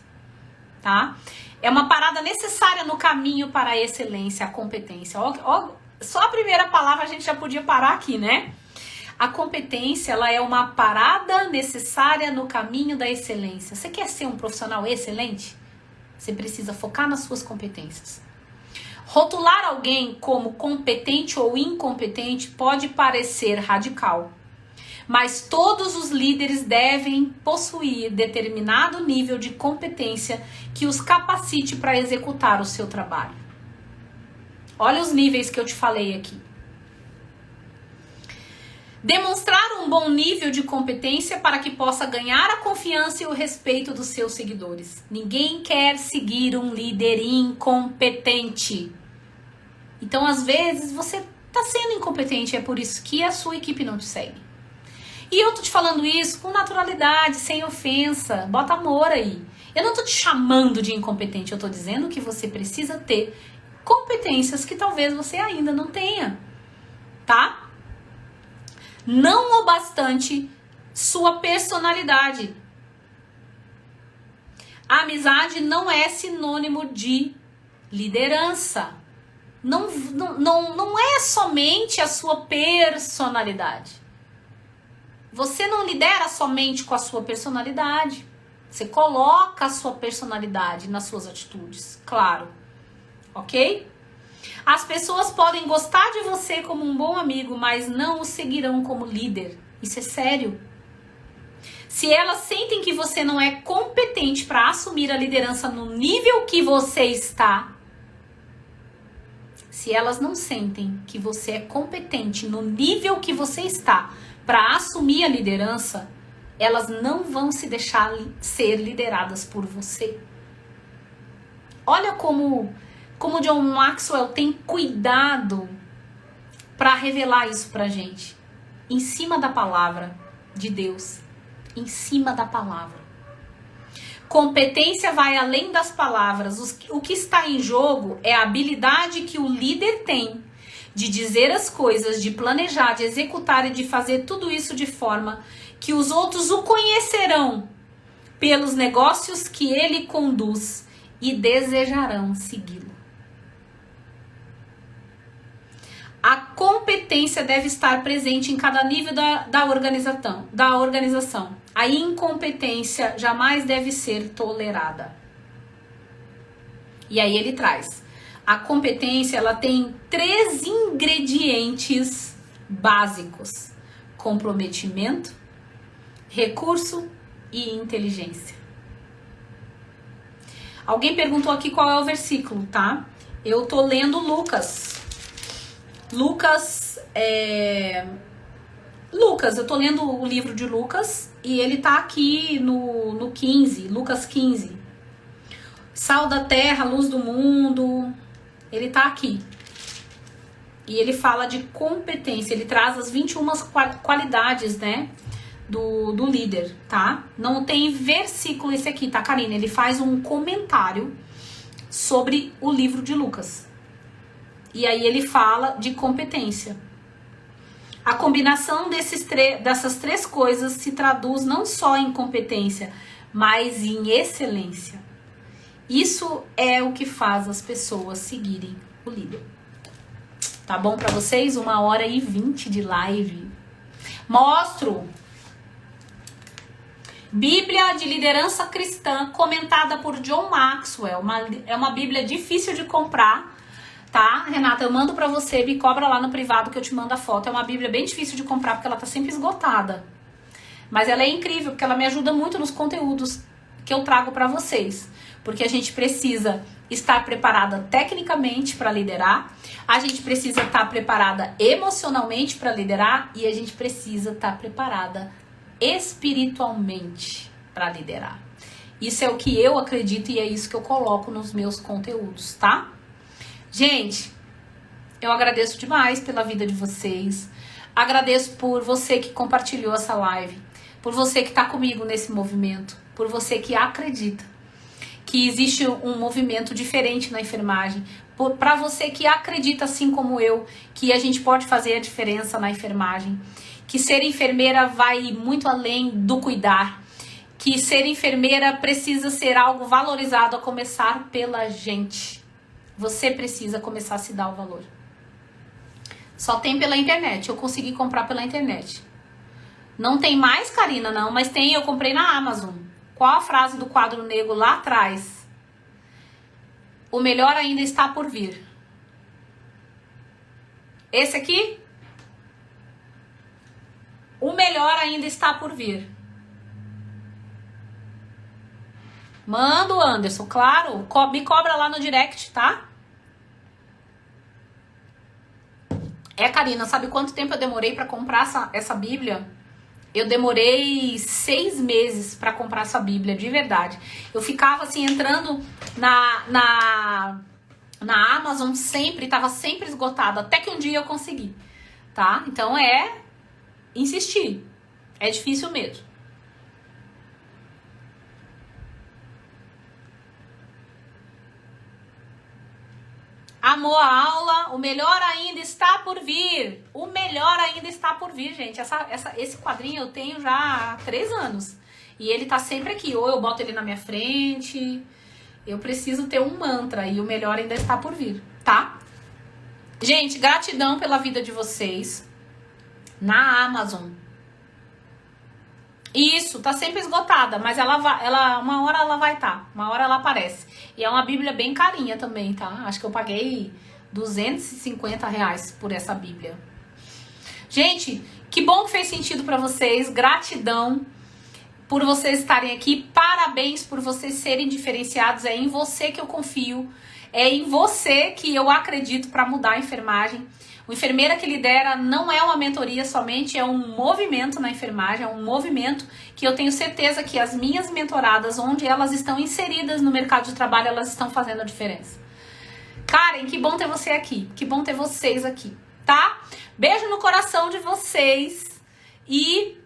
tá? É uma parada necessária no caminho para a excelência, a competência. Só a primeira palavra a gente já podia parar aqui, né? A competência, ela é uma parada necessária no caminho da excelência. Você quer ser um profissional excelente? Você precisa focar nas suas competências. Rotular alguém como competente ou incompetente pode parecer radical, mas todos os líderes devem possuir determinado nível de competência que os capacite para executar o seu trabalho. Olha os níveis que eu te falei aqui. Demonstrar um bom nível de competência para que possa ganhar a confiança e o respeito dos seus seguidores. Ninguém quer seguir um líder incompetente. Então, às vezes, você está sendo incompetente, é por isso que a sua equipe não te segue. E eu tô te falando isso com naturalidade, sem ofensa, bota amor aí. Eu não tô te chamando de incompetente, eu tô dizendo que você precisa ter competências que talvez você ainda não tenha, tá? não o bastante sua personalidade. A amizade não é sinônimo de liderança. Não é somente a sua personalidade. Você não lidera somente com a sua personalidade. Você coloca a sua personalidade nas suas atitudes, claro. Ok? As pessoas podem gostar de você como um bom amigo, mas não o seguirão como líder. Isso é sério. Se elas sentem que você não é competente para assumir a liderança no nível que você está, se elas não sentem que você é competente no nível que você está para assumir a liderança, elas não vão se deixar ser lideradas por você. Olha como John Maxwell tem cuidado para revelar isso pra gente. Em cima da palavra de Deus. Em cima da palavra. Competência vai além das palavras. O que está em jogo é a habilidade que o líder tem de dizer as coisas, de planejar, de executar e de fazer tudo isso de forma que os outros o conhecerão pelos negócios que ele conduz e desejarão segui-lo. A competência deve estar presente em cada nível da organização. A incompetência jamais deve ser tolerada. E aí ele traz. A competência, ela tem 3 ingredientes básicos: comprometimento, recurso e inteligência. Alguém perguntou aqui qual é o versículo, tá? Eu tô lendo Lucas, eu tô lendo o livro de Lucas e ele tá aqui no 15, Lucas 15. Sal da terra, luz do mundo, ele tá aqui. E ele fala de competência, ele traz as 21 qualidades, né, do líder, tá? Não tem versículo esse aqui, tá, Karina? Ele faz um comentário sobre o livro de Lucas. E aí ele fala de competência. A combinação dessas 3 coisas se traduz não só em competência, mas em excelência. Isso é o que faz as pessoas seguirem o líder. Tá bom pra vocês? 1h20 de live. Mostro Bíblia de Liderança Cristã, comentada por John Maxwell. É uma Bíblia difícil de comprar. Tá, Renata, eu mando pra você, me cobra lá no privado que eu te mando a foto. É uma Bíblia bem difícil de comprar porque ela tá sempre esgotada. Mas ela é incrível porque ela me ajuda muito nos conteúdos que eu trago pra vocês. Porque a gente precisa estar preparada tecnicamente para liderar, a gente precisa estar preparada emocionalmente para liderar e a gente precisa estar preparada espiritualmente para liderar. Isso é o que eu acredito e é isso que eu coloco nos meus conteúdos, tá? Gente, eu agradeço demais pela vida de vocês. Agradeço por você que compartilhou essa live. Por você que está comigo nesse movimento. Por você que acredita que existe um movimento diferente na enfermagem. Para você que acredita, assim como eu, que a gente pode fazer a diferença na enfermagem. Que ser enfermeira vai muito além do cuidar. Que ser enfermeira precisa ser algo valorizado, a começar pela gente. Você precisa começar a se dar o valor. Só tem pela internet. Eu consegui comprar pela internet. Não tem mais, Karina, não. Mas tem, eu comprei na Amazon. Qual a frase do quadro negro lá atrás? O melhor ainda está por vir. Esse aqui? O melhor ainda está por vir. Manda o Anderson, claro. Me cobra lá no direct, tá? Karina, sabe quanto tempo eu demorei pra comprar essa Bíblia? Eu demorei 6 meses pra comprar essa Bíblia, de verdade. Eu ficava assim, entrando na Amazon sempre, tava sempre esgotado. Até que um dia eu consegui, tá? Então insistir. É difícil mesmo. Amou a aula? O melhor ainda está por vir. O melhor ainda está por vir, gente. Esse quadrinho eu tenho já há 3 anos. E ele tá sempre aqui. Ou eu boto ele na minha frente. Eu preciso ter um mantra. E o melhor ainda está por vir, tá? Gente, gratidão pela vida de vocês. Na Amazon. Isso, tá sempre esgotada. Mas uma hora ela vai estar. Uma hora ela aparece. E é uma bíblia bem carinha também, tá? Acho que eu paguei R$250 por essa bíblia. Gente, que bom que fez sentido pra vocês. Gratidão por vocês estarem aqui. Parabéns por vocês serem diferenciados. É em você que eu confio. É em você que eu acredito pra mudar a enfermagem. O Enfermeira que Lidera não é uma mentoria somente, é um movimento na enfermagem, é um movimento que eu tenho certeza que as minhas mentoradas, onde elas estão inseridas no mercado de trabalho, elas estão fazendo a diferença. Karen, que bom ter você aqui, que bom ter vocês aqui, tá? Beijo no coração de vocês e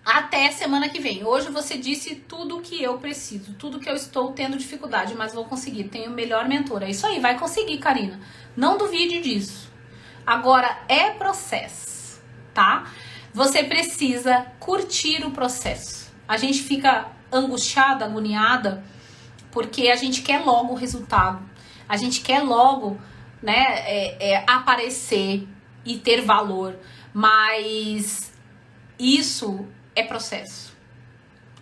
até semana que vem. Hoje você disse tudo o que eu preciso, tudo que eu estou tendo dificuldade, mas vou conseguir, tenho melhor mentora. É isso aí, vai conseguir, Karina. Não duvide disso. Agora é processo, tá? Você precisa curtir o processo. A gente fica angustiada, agoniada, porque a gente quer logo o resultado. A gente quer logo, né, aparecer e ter valor. Mas isso é processo.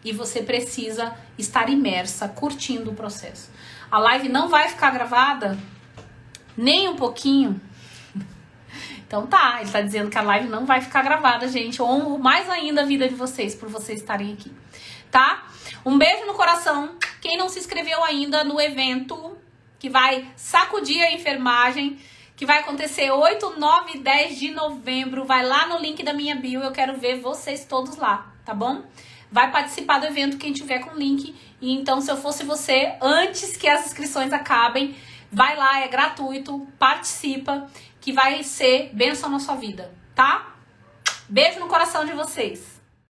E você precisa estar imersa, curtindo o processo. A live não vai ficar gravada nem um pouquinho. Então tá, ele tá dizendo que a live não vai ficar gravada, gente. Eu honro mais ainda a vida de vocês por vocês estarem aqui, tá? Um beijo no coração. Quem não se inscreveu ainda no evento que vai sacudir a enfermagem, que vai acontecer 8, 9 e 10 de novembro, vai lá no link da minha bio, eu quero ver vocês todos lá, tá bom? Vai participar do evento quem tiver com link. E então, se eu fosse você, antes que as inscrições acabem, vai lá, é gratuito, participa, que vai ser bênção na sua vida, tá? Beijo no coração de vocês.